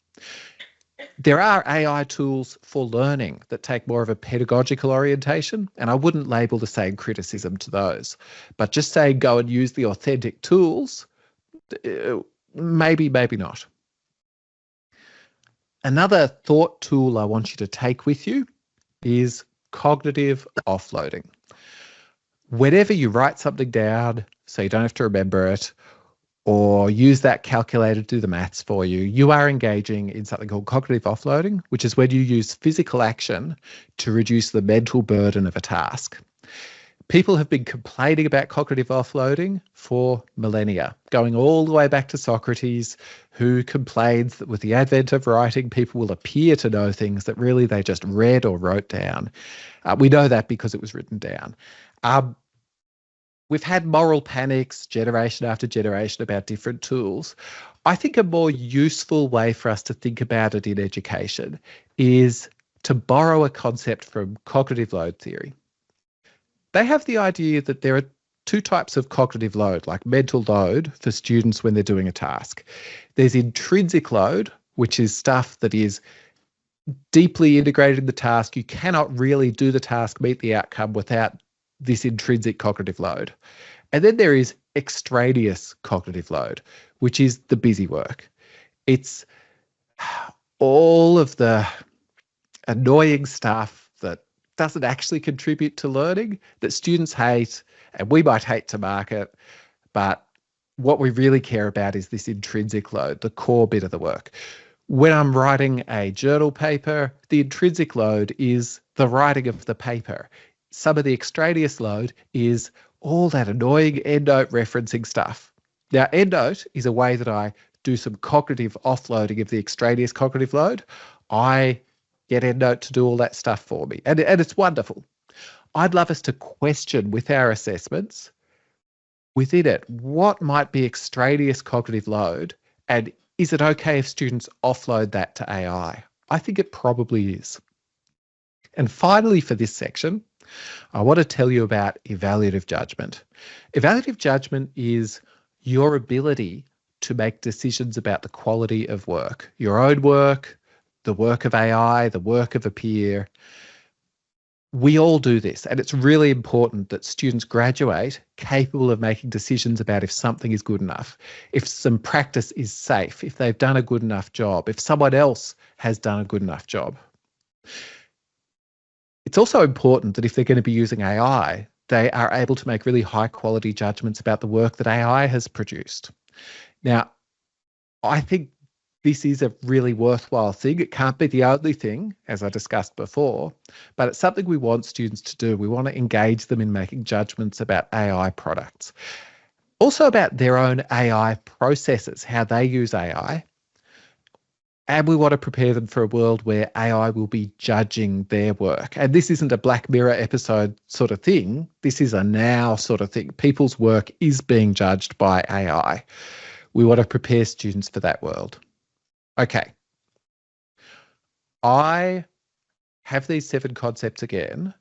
There are AI tools for learning that take more of a pedagogical orientation, and I wouldn't label the same criticism to those. But just saying go and use the authentic tools, maybe not. Another thought tool I want you to take with you is cognitive offloading. Whenever you write something down so you don't have to remember it, or use that calculator to do the maths for you, you are engaging in something called cognitive offloading, which is when you use physical action to reduce the mental burden of a task. People have been complaining about cognitive offloading for millennia, going all the way back to Socrates, who complains that with the advent of writing, people will appear to know things that really they just read or wrote down. We know that because it was written down. We've had moral panics generation after generation about different tools. I think a more useful way for us to think about it in education is to borrow a concept from cognitive load theory. They have the idea that there are two types of cognitive load, like mental load for students when they're doing a task. There's intrinsic load, which is stuff that is deeply integrated in the task. You cannot really do the task, meet the outcome without this intrinsic cognitive load. And then there is extraneous cognitive load, which is the busy work. It's all of the annoying stuff that doesn't actually contribute to learning, that students hate, and we might hate to mark it, but what we really care about is this intrinsic load, the core bit of the work. When I'm writing a journal paper, the intrinsic load is the writing of the paper. Some of the extraneous load is all that annoying EndNote referencing stuff. Now, EndNote is a way that I do some cognitive offloading of the extraneous cognitive load. I get EndNote to do all that stuff for me, and it's wonderful. I'd love us to question with our assessments within it what might be extraneous cognitive load, and is it okay if students offload that to AI? I think it probably is. And finally, for this section, I want to tell you about evaluative judgment. Evaluative judgment is your ability to make decisions about the quality of work, your own work, the work of AI, the work of a peer. We all do this, and it's really important that students graduate capable of making decisions about if something is good enough, if some practice is safe, if they've done a good enough job, if someone else has done a good enough job. It's also important that if they're going to be using AI, they are able to make really high quality judgments about the work that AI has produced. Now, I think this is a really worthwhile thing. It can't be the only thing, as I discussed before, but it's something we want students to do. We want to engage them in making judgments about AI products. Also about their own AI processes, how they use AI. And we want to prepare them for a world where AI will be judging their work. And this isn't a Black Mirror episode sort of thing. This is a now sort of thing. People's work is being judged by AI. We want to prepare students for that world. Okay. I have these 7 concepts again,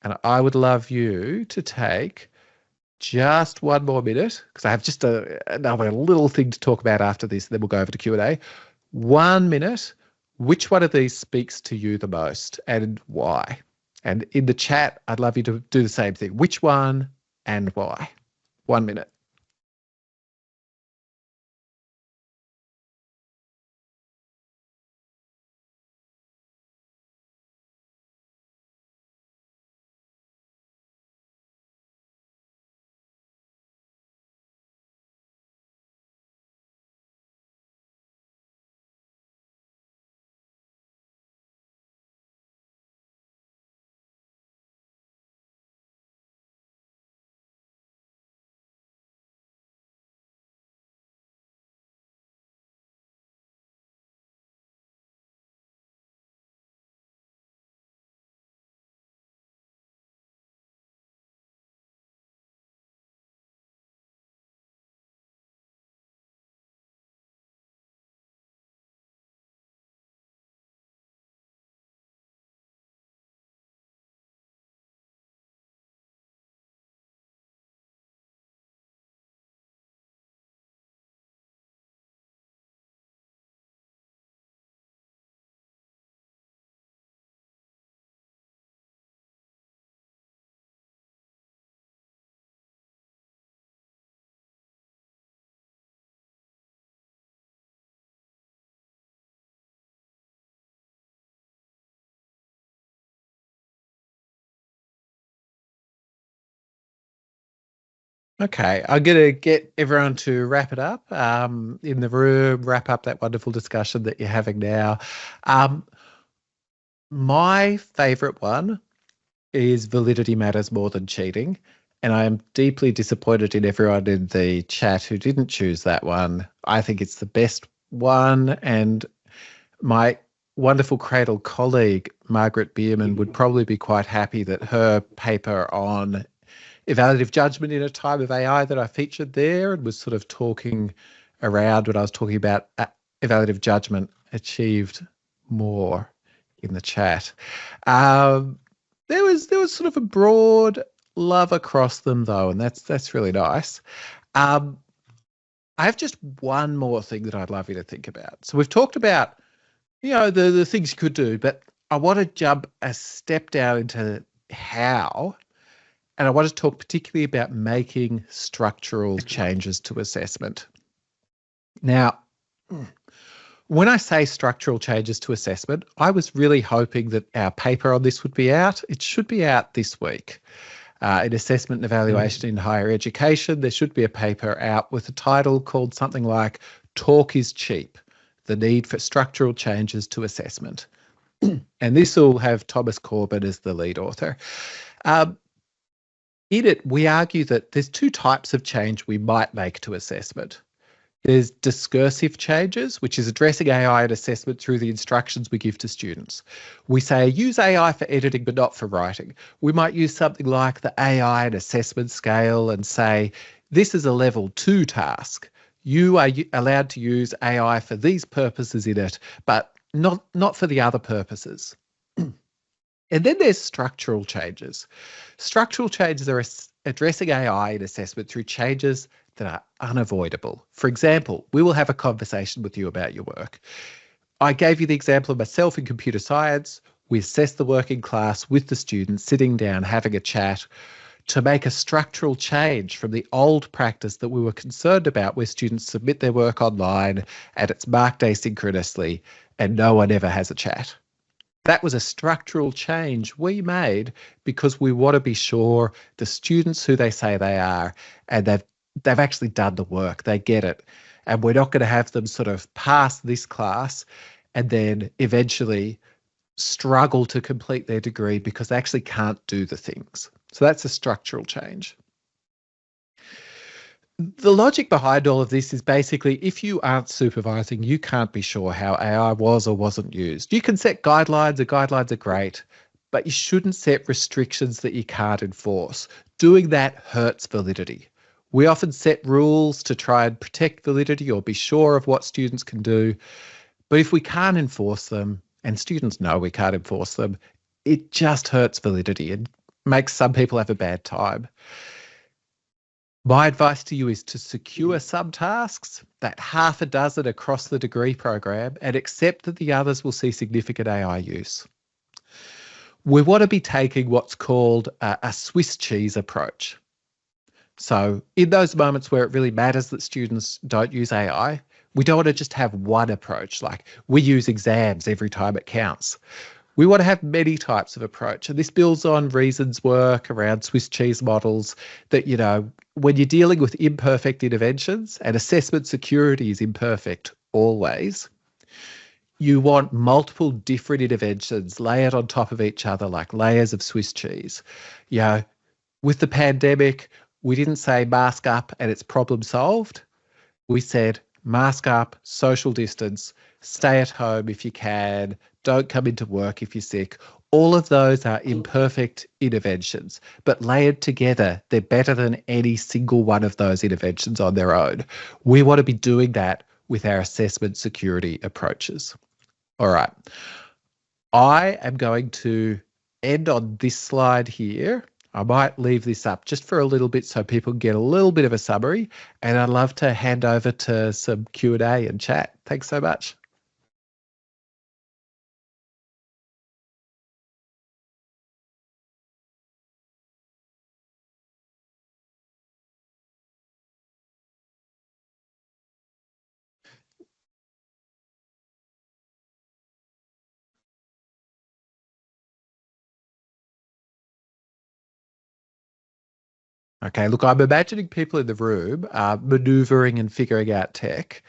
and I would love you to take just 1 more minute, because I have just another little thing to talk about after this, then we'll go over to Q&A. 1 minute, which one of these speaks to you the most and why? And in the chat, I'd love you to do the same thing. Which one and why? 1 minute. Okay, I'm going to get everyone to wrap it up in the room, wrap up that wonderful discussion that you're having now. My favourite one is validity matters more than cheating. And I am deeply disappointed in everyone in the chat who didn't choose that one. I think it's the best one. And my wonderful Cradle colleague, Margaret Bierman, would probably be quite happy that her paper on evaluative judgment in a time of AI that I featured there and was sort of talking around when I was talking about evaluative judgment achieved more in the chat. There was sort of a broad love across them though, and that's really nice. I have just one more thing that I'd love you to think about. So we've talked about, the things you could do, but I want to jump a step down into how, and I want to talk particularly about making structural changes to assessment. Now, when I say structural changes to assessment, I was really hoping that our paper on this would be out. It should be out this week. In assessment and evaluation in higher education, there should be a paper out with a title called something like Talk is Cheap, the need for structural changes to assessment. And this will have Thomas Corbett as the lead author. In it, we argue that there's two types of change we might make to assessment. There's discursive changes, which is addressing AI and assessment through the instructions we give to students. We say use AI for editing, but not for writing. We might use something like the AI and assessment scale and say, this is a level 2 task. You are allowed to use AI for these purposes in it, but not for the other purposes. And then there's structural changes. Structural changes are addressing AI and assessment through changes that are unavoidable. For example, we will have a conversation with you about your work. I gave you the example of myself in computer science. We assess the work in class with the students, sitting down, having a chat to make a structural change from the old practice that we were concerned about, where students submit their work online and it's marked asynchronously and no one ever has a chat. That was a structural change we made because we want to be sure the students who they say they are, and they've actually done the work, they get it. And we're not going to have them sort of pass this class and then eventually struggle to complete their degree because they actually can't do the things. So that's a structural change. The logic behind all of this is basically if you aren't supervising, you can't be sure how AI was or wasn't used. You can set guidelines, and guidelines are great, but you shouldn't set restrictions that you can't enforce. Doing that hurts validity. We often set rules to try and protect validity or be sure of what students can do. But if we can't enforce them, and students know we can't enforce them, it just hurts validity and makes some people have a bad time. My advice to you is to secure some tasks, that half a dozen across the degree program, and accept that the others will see significant AI use. We want to be taking what's called a Swiss cheese approach. So in those moments where it really matters that students don't use AI, we don't want to just have one approach, like we use exams every time it counts. We want to have many types of approach. And this builds on Reason's work around Swiss cheese models that, when you're dealing with imperfect interventions, and assessment security is imperfect always, you want multiple different interventions layered on top of each other like layers of Swiss cheese. With the pandemic, we didn't say mask up and it's problem solved. We said mask up, social distance, stay at home if you can, don't come into work if you're sick. All of those are imperfect interventions, but layered together, they're better than any single one of those interventions on their own. We want to be doing that with our assessment security approaches. All right. I am going to end on this slide here. I might leave this up just for a little bit so people get a little bit of a summary, and I'd love to hand over to some Q&A and chat. Thanks so much. Okay, look, I'm imagining people in the room maneuvering and figuring out tech.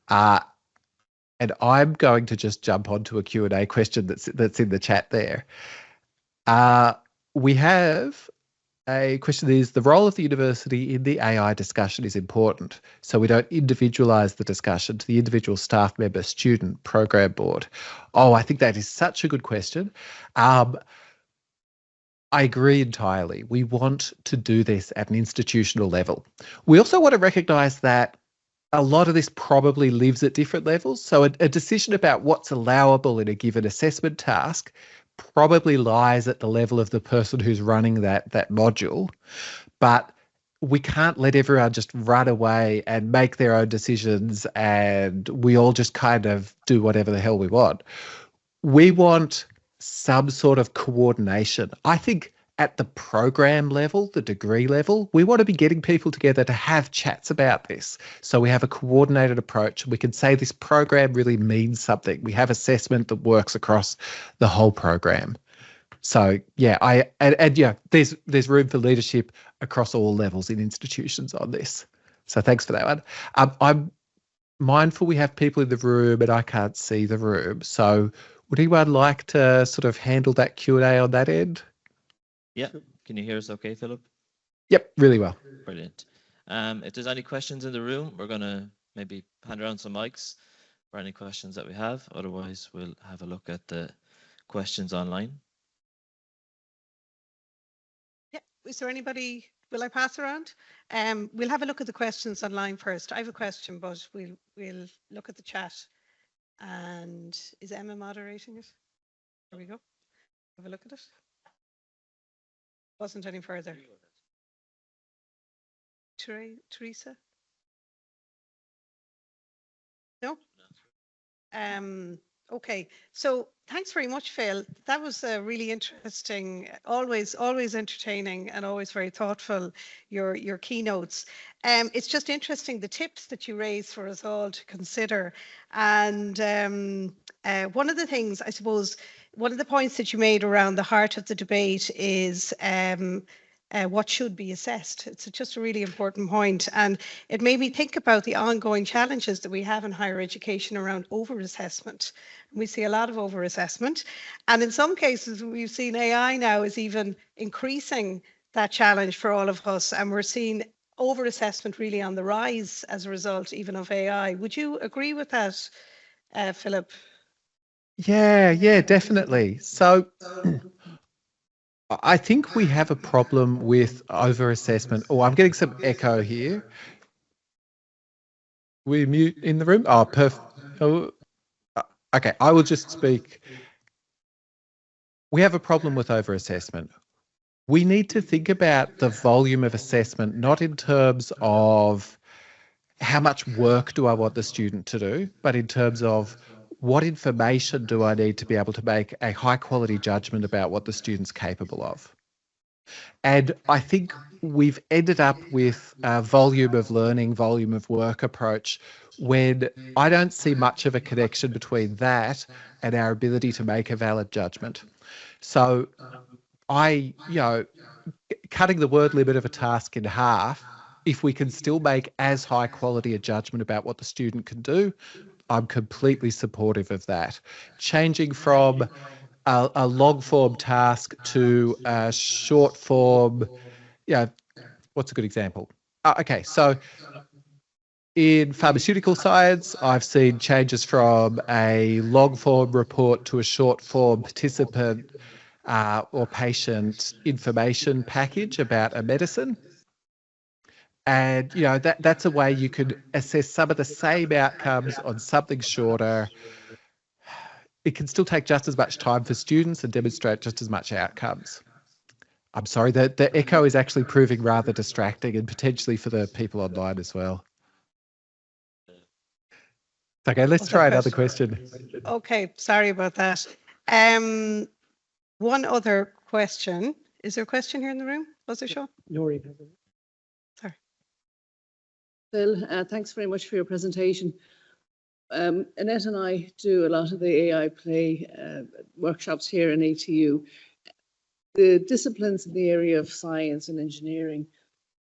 And I'm going to just jump onto a Q&A question that's in the chat there. We have a question that is, the role of the university in the AI discussion is important, so we don't individualise the discussion to the individual staff member, student, program board. Oh, I think that is such a good question. I agree entirely. We want to do this at an institutional level. We also want to recognise that a lot of this probably lives at different levels. So a decision about what's allowable in a given assessment task probably lies at the level of the person who's running that module. But we can't let everyone just run away and make their own decisions and we all just kind of do whatever the hell we want. We want some sort of coordination. I think at the program level, the degree level, we want to be getting people together to have chats about this. So we have a coordinated approach. We can say this program really means something. We have assessment that works across the whole program. So yeah, there's room for leadership across all levels in institutions on this. So thanks for that one. I'm mindful we have people in the room and I can't see the room. So would anyone like to sort of handle that Q&A on that end? Yeah. Can you hear us okay, Philip? Yep, really well. Brilliant. If there's any questions in the room, we're going to maybe hand around some mics for any questions that we have. Otherwise, we'll have a look at the questions online. Yeah, is there anybody? Will I pass around? We'll have a look at the questions online first. I have a question, but we'll look at the chat. And is Emma moderating it? There we go. Have a look at it. Wasn't any further. Teresa? No? Okay, so thanks very much, Phil. That was really interesting, always entertaining and always very thoughtful, your keynotes. It's just interesting, the tips that you raised for us all to consider. And one of the things, I suppose, one of the points that you made around the heart of the debate is what should be assessed. It's just a really important point, and it made me think about the ongoing challenges that we have in higher education around over-assessment. We see a lot of over-assessment, and in some cases we've seen AI now is even increasing that challenge for all of us, and we're seeing over-assessment really on the rise as a result even of AI. Would you agree with that, Philip? Yeah, definitely. So I think we have a problem with over-assessment. Oh, I'm getting some echo here. We mute in the room? Oh, perfect. Oh, okay, I will just speak. We have a problem with over-assessment. We need to think about the volume of assessment, not in terms of how much work do I want the student to do, but in terms of what information do I need to be able to make a high quality judgment about what the student's capable of. And I think we've ended up with a volume of learning, volume of work approach when I don't see much of a connection between that and our ability to make a valid judgment. So cutting the word limit of a task in half, if we can still make as high quality a judgment about what the student can do, I'm completely supportive of that. Changing from a long form task to a short form, what's a good example? Okay, so in pharmaceutical science, I've seen changes from a long form report to a short form participant or patient information package about a medicine. And, that's a way you could assess some of the same outcomes on something shorter. It can still take just as much time for students and demonstrate just as much outcomes. I'm sorry, the echo is actually proving rather distracting and potentially for the people online as well. Okay, let's try another question. Okay, sorry about that. One other question. Is there a question here in the room? Was there, Sean? Nori. Sorry. Phil, thanks very much for your presentation. Annette and I do a lot of the AI play workshops here in ATU. The disciplines in the area of science and engineering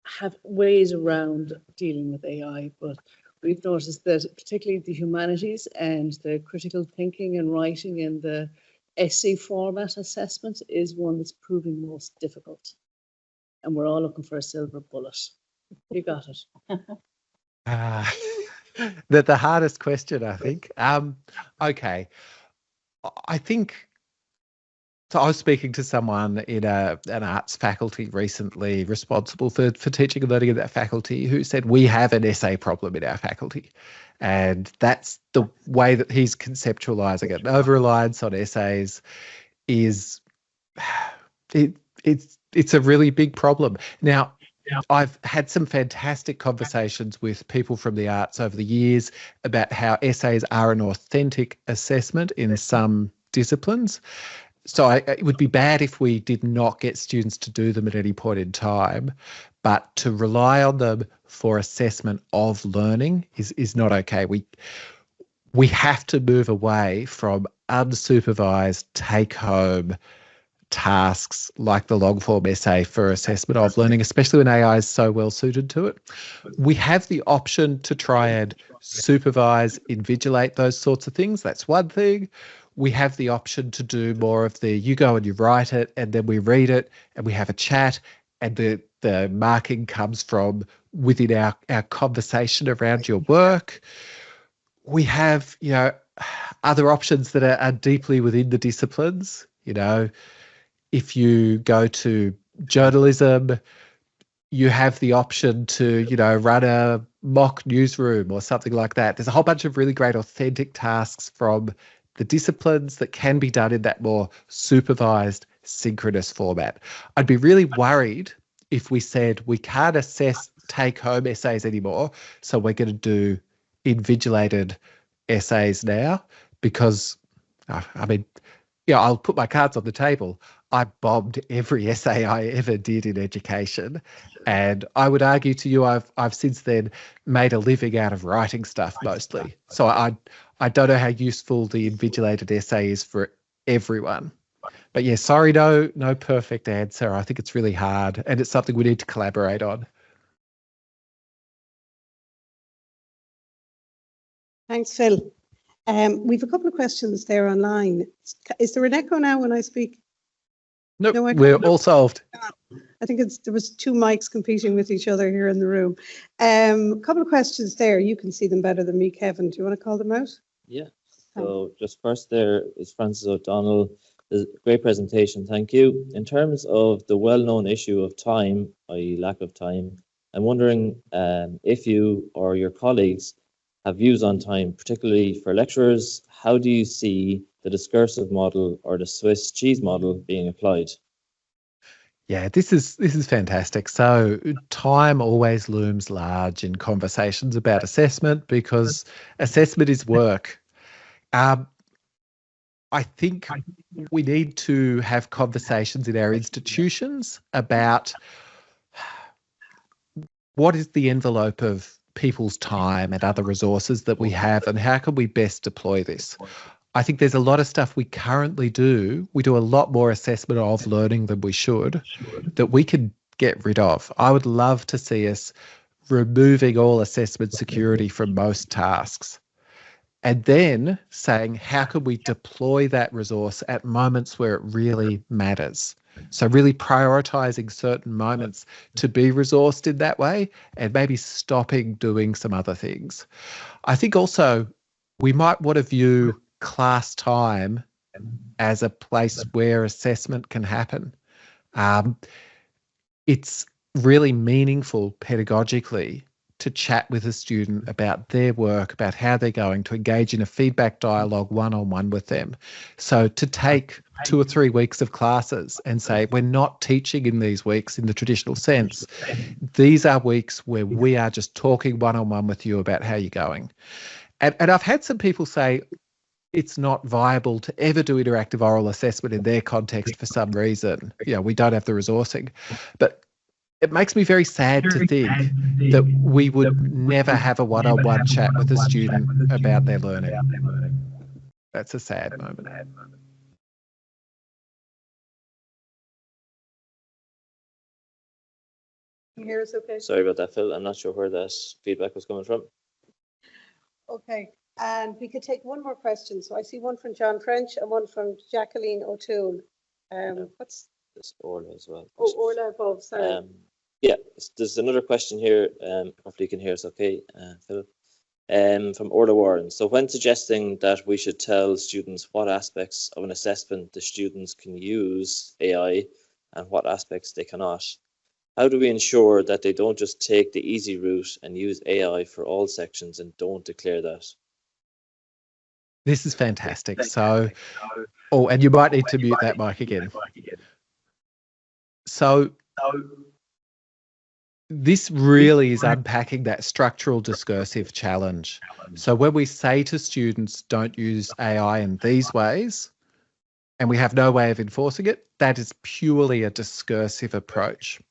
have ways around dealing with AI, but we've noticed that particularly the humanities and the critical thinking and writing and the essay format assessment is one that's proving most difficult. And we're all looking for a silver bullet. You got it. The hardest question, I think. Okay. I think, so I was speaking to someone in an arts faculty recently responsible for teaching and learning in that faculty, who said we have an essay problem in our faculty. And that's the way that he's conceptualizing it. Over-reliance on essays is, it's a really big problem. Now, I've had some fantastic conversations with people from the arts over the years about how essays are an authentic assessment in some disciplines. So it would be bad if we did not get students to do them at any point in time, but to rely on them for assessment of learning is not okay. We have to move away from unsupervised take-home tasks like the long form essay for assessment of learning, especially when AI is so well suited to it. We have the option to try and supervise, invigilate those sorts of things. That's one thing. We have the option to do more of the you go and you write it and then we read it and we have a chat and the marking comes from within our conversation around your work. We have, other options that are deeply within the disciplines. If you go to journalism, you have the option to, run a mock newsroom or something like that. There's a whole bunch of really great authentic tasks from the disciplines that can be done in that more supervised, synchronous format. I'd be really worried if we said we can't assess take-home essays anymore, so we're going to do invigilated essays now, because, I'll put my cards on the table. I bombed every essay I ever did in education. And I would argue to you, I've since then made a living out of writing stuff mostly. So I don't know how useful the invigilated essay is for everyone. But yeah, sorry, no perfect answer. I think it's really hard and it's something we need to collaborate on. Thanks, Phil. We've a couple of questions there online. Is there an echo now when I speak? Nope, No echo? we're all solved. I think there was two mics competing with each other here in the room. A couple of questions there. You can see them better than me, Kevin. Do you want to call them out? Yeah. So just first there is Francis O'Donnell. Great presentation, thank you. In terms of the well-known issue of time, i.e. lack of time, I'm wondering if you or your colleagues have views on time, particularly for lecturers. How do you see the discursive model or the Swiss cheese model being applied? Yeah, this is fantastic. So time always looms large in conversations about assessment because assessment is work. I think we need to have conversations in our institutions about what is the envelope of people's time and other resources that we have, and how can we best deploy this? I think there's a lot of stuff we currently do. We do a lot more assessment of learning than we should, that we can get rid of. I would love to see us removing all assessment security from most tasks, and then saying, how can we deploy that resource at moments where it really matters? So really prioritizing certain moments to be resourced in that way and maybe stopping doing some other things. I think also we might want to view class time as a place where assessment can happen. It's really meaningful pedagogically to chat with a student about their work, about how they're going, to engage in a feedback dialogue one-on-one with them. So to take 2 or 3 weeks of classes and say, we're not teaching in these weeks in the traditional sense. These are weeks where we are just talking one-on-one with you about how you're going. And I've had some people say it's not viable to ever do interactive oral assessment in their context for some reason. We don't have the resourcing. But it makes me very sad to think that we would never have a one-on-one chat with a student about their learning. That's a sad moment. Can you hear us okay? Sorry about that, Phil. I'm not sure where that feedback was coming from. Okay, and we could take one more question. So I see one from John French and one from Jacqueline O'Toole. What's There's Orla as well. Orla above? Sorry. Yeah, there's another question here. Hopefully you can hear us okay, Philip. From Orla Warren. So when suggesting that we should tell students what aspects of an assessment the students can use AI and what aspects they cannot, how do we ensure that they don't just take the easy route and use AI for all sections and don't declare that? This is fantastic. So, oh, and you might need to mute that mic again. So this really is unpacking that structural discursive challenge. So when we say to students, don't use AI in these ways, and we have no way of enforcing it, that is purely a discursive approach.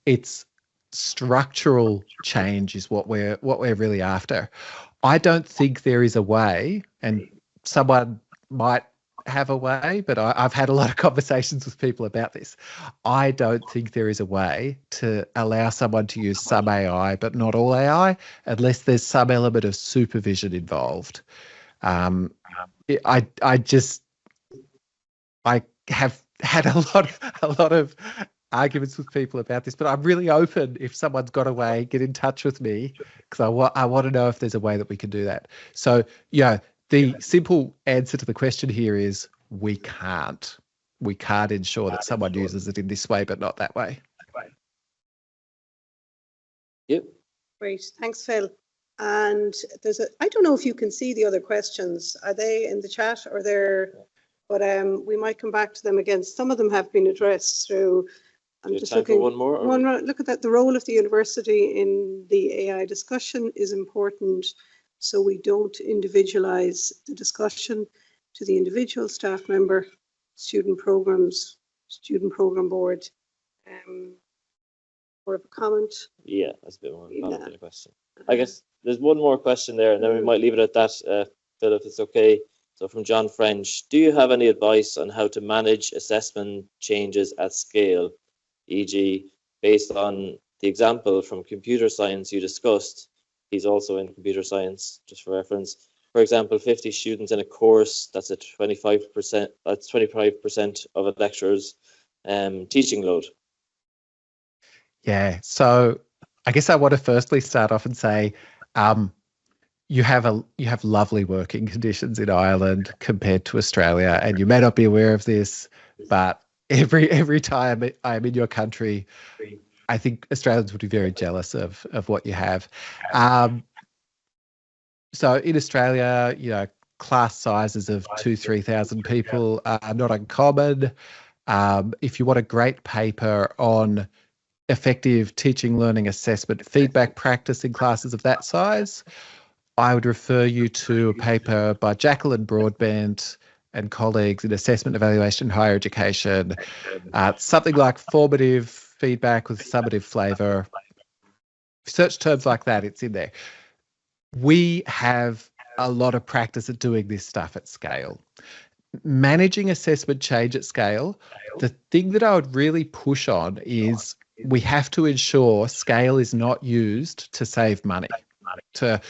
It's structural change is what we're really after. I don't think there is a way, and someone might have a way, but I've had a lot of conversations with people about this. I don't think there is a way to allow someone to use some AI, but not all AI, unless there's some element of supervision involved. I have had a lot of arguments with people about this, but I'm really open. If someone's got a way, get in touch with me, because I want to know if there's a way that we can do that. So yeah, the simple answer to the question here is we can't. We can't ensure that someone uses it in this way, but not that way. Yep. Great, thanks, Phil. And I don't know if you can see the other questions. Are they in the chat or they're? But we might come back to them again. Some of them have been addressed through. I'm just looking. One more. Look at that. The role of the university in the AI discussion is important, so we don't individualize the discussion to the individual staff member, student programs, student program board. Or a comment. Yeah, that's a bit more of a comment than a question. I guess there's one more question there, and then we might leave it at that, Phil, if it's okay. So from John French, do you have any advice on how to manage assessment changes at scale, e.g. based on the example from computer science you discussed? He's also in computer science, just for reference. For example, 50 students in a course, that's a 25%, that's 25% of a lecturer's teaching load. Yeah, so I guess I want to firstly start off and say you have lovely working conditions in Ireland compared to Australia, and you may not be aware of this, but every time I'm in your country, I think Australians would be very jealous of what you have. So in Australia, class sizes of 2,000-3,000 people are not uncommon. If you want a great paper on effective teaching, learning, assessment, feedback practice in classes of that size, I would refer you to a paper by Jacqueline Broadbent and colleagues in Assessment, Evaluation, Higher Education, something like formative feedback with summative flavour. Search terms like that, it's in there. We have a lot of practice at doing this stuff at scale. Managing assessment change at scale, the thing that I would really push on is we have to ensure scale is not used to save money, to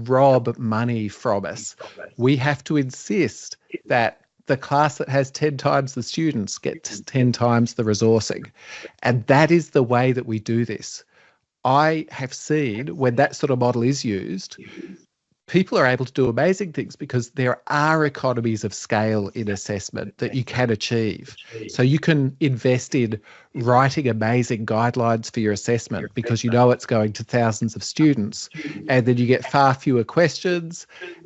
rob money from us. We have to insist that the class that has 10 times the students gets 10 times the resourcing. And that is the way that we do this. I have seen when that sort of model is used, people are able to do amazing things because there are economies of scale in assessment that you can achieve. So you can invest in writing amazing guidelines for your assessment because you know it's going to thousands of students, and then you get far fewer questions,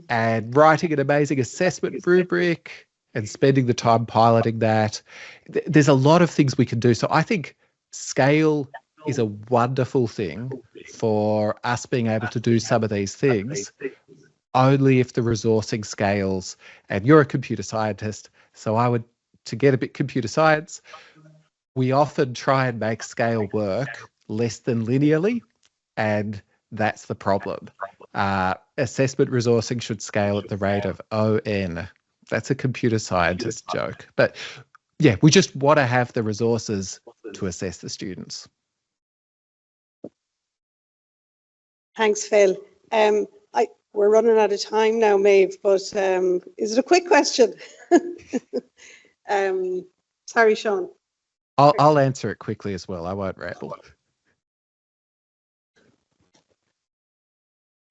and writing an amazing assessment rubric and spending the time piloting that. There's a lot of things we can do. So I think scale is a wonderful thing for us being able to do some of these things, only if the resourcing scales. And you're a computer scientist, so to get a bit computer science, we often try and make scale work less than linearly, and that's the problem. Assessment resourcing should scale at the rate of ON. That's a computer scientist joke. But yeah, we just want to have the resources to assess the students. Thanks, Phil. We're running out of time now, Maeve, but is it a quick question? Sorry, Sean. I'll answer it quickly as well. I won't ramble.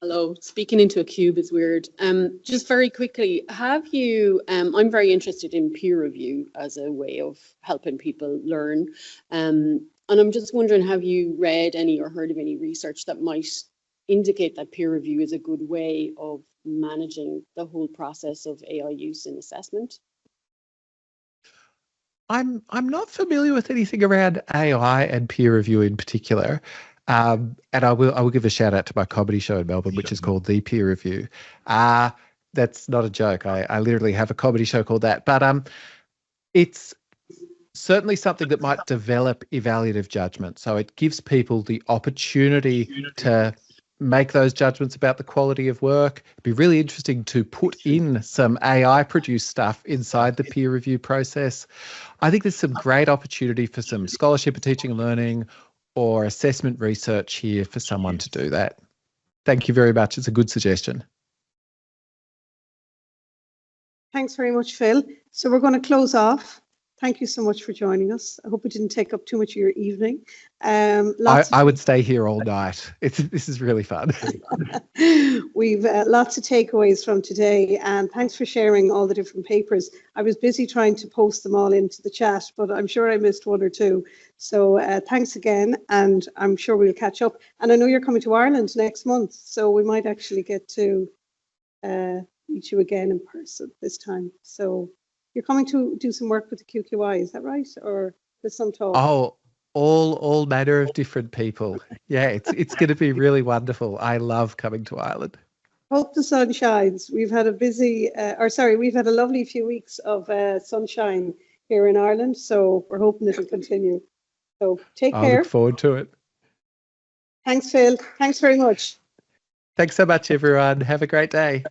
Hello, speaking into a cube is weird. Just very quickly, have you, I'm very interested in peer review as a way of helping people learn. And I'm just wondering, have you read any or heard of any research that might indicate that peer review is a good way of managing the whole process of AI use in assessment? I'm not familiar with anything around AI and peer review in particular. And I will give a shout out to my comedy show in Melbourne, which is called The Peer Review. That's not a joke. I literally have a comedy show called that. But it's certainly something that might develop evaluative judgment. So it gives people the opportunity to make those judgments about the quality of work. It'd be really interesting to put in some AI produced stuff inside the peer review process. I think there's some great opportunity for some scholarship of teaching and learning or assessment research here for someone to do that. Thank you very much. It's a good suggestion. Thanks very much, Phil. So we're going to close off. Thank you so much for joining us. I hope it didn't take up too much of your evening. I would stay here all night. This is really fun. We've lots of takeaways from today, and thanks for sharing all the different papers. I was busy trying to post them all into the chat, but I'm sure I missed one or two. So thanks again, and I'm sure we'll catch up. And I know you're coming to Ireland next month, so we might actually get to meet you again in person this time. So you're coming to do some work with the QQI, is that right? Or there's some talk? Oh, all manner of different people. Yeah, it's going to be really wonderful. I love coming to Ireland. Hope the sun shines. We've had a we've had a lovely few weeks of sunshine here in Ireland, so we're hoping it'll continue. So take care. I look forward to it. Thanks, Phil. Thanks very much. Thanks so much, everyone. Have a great day.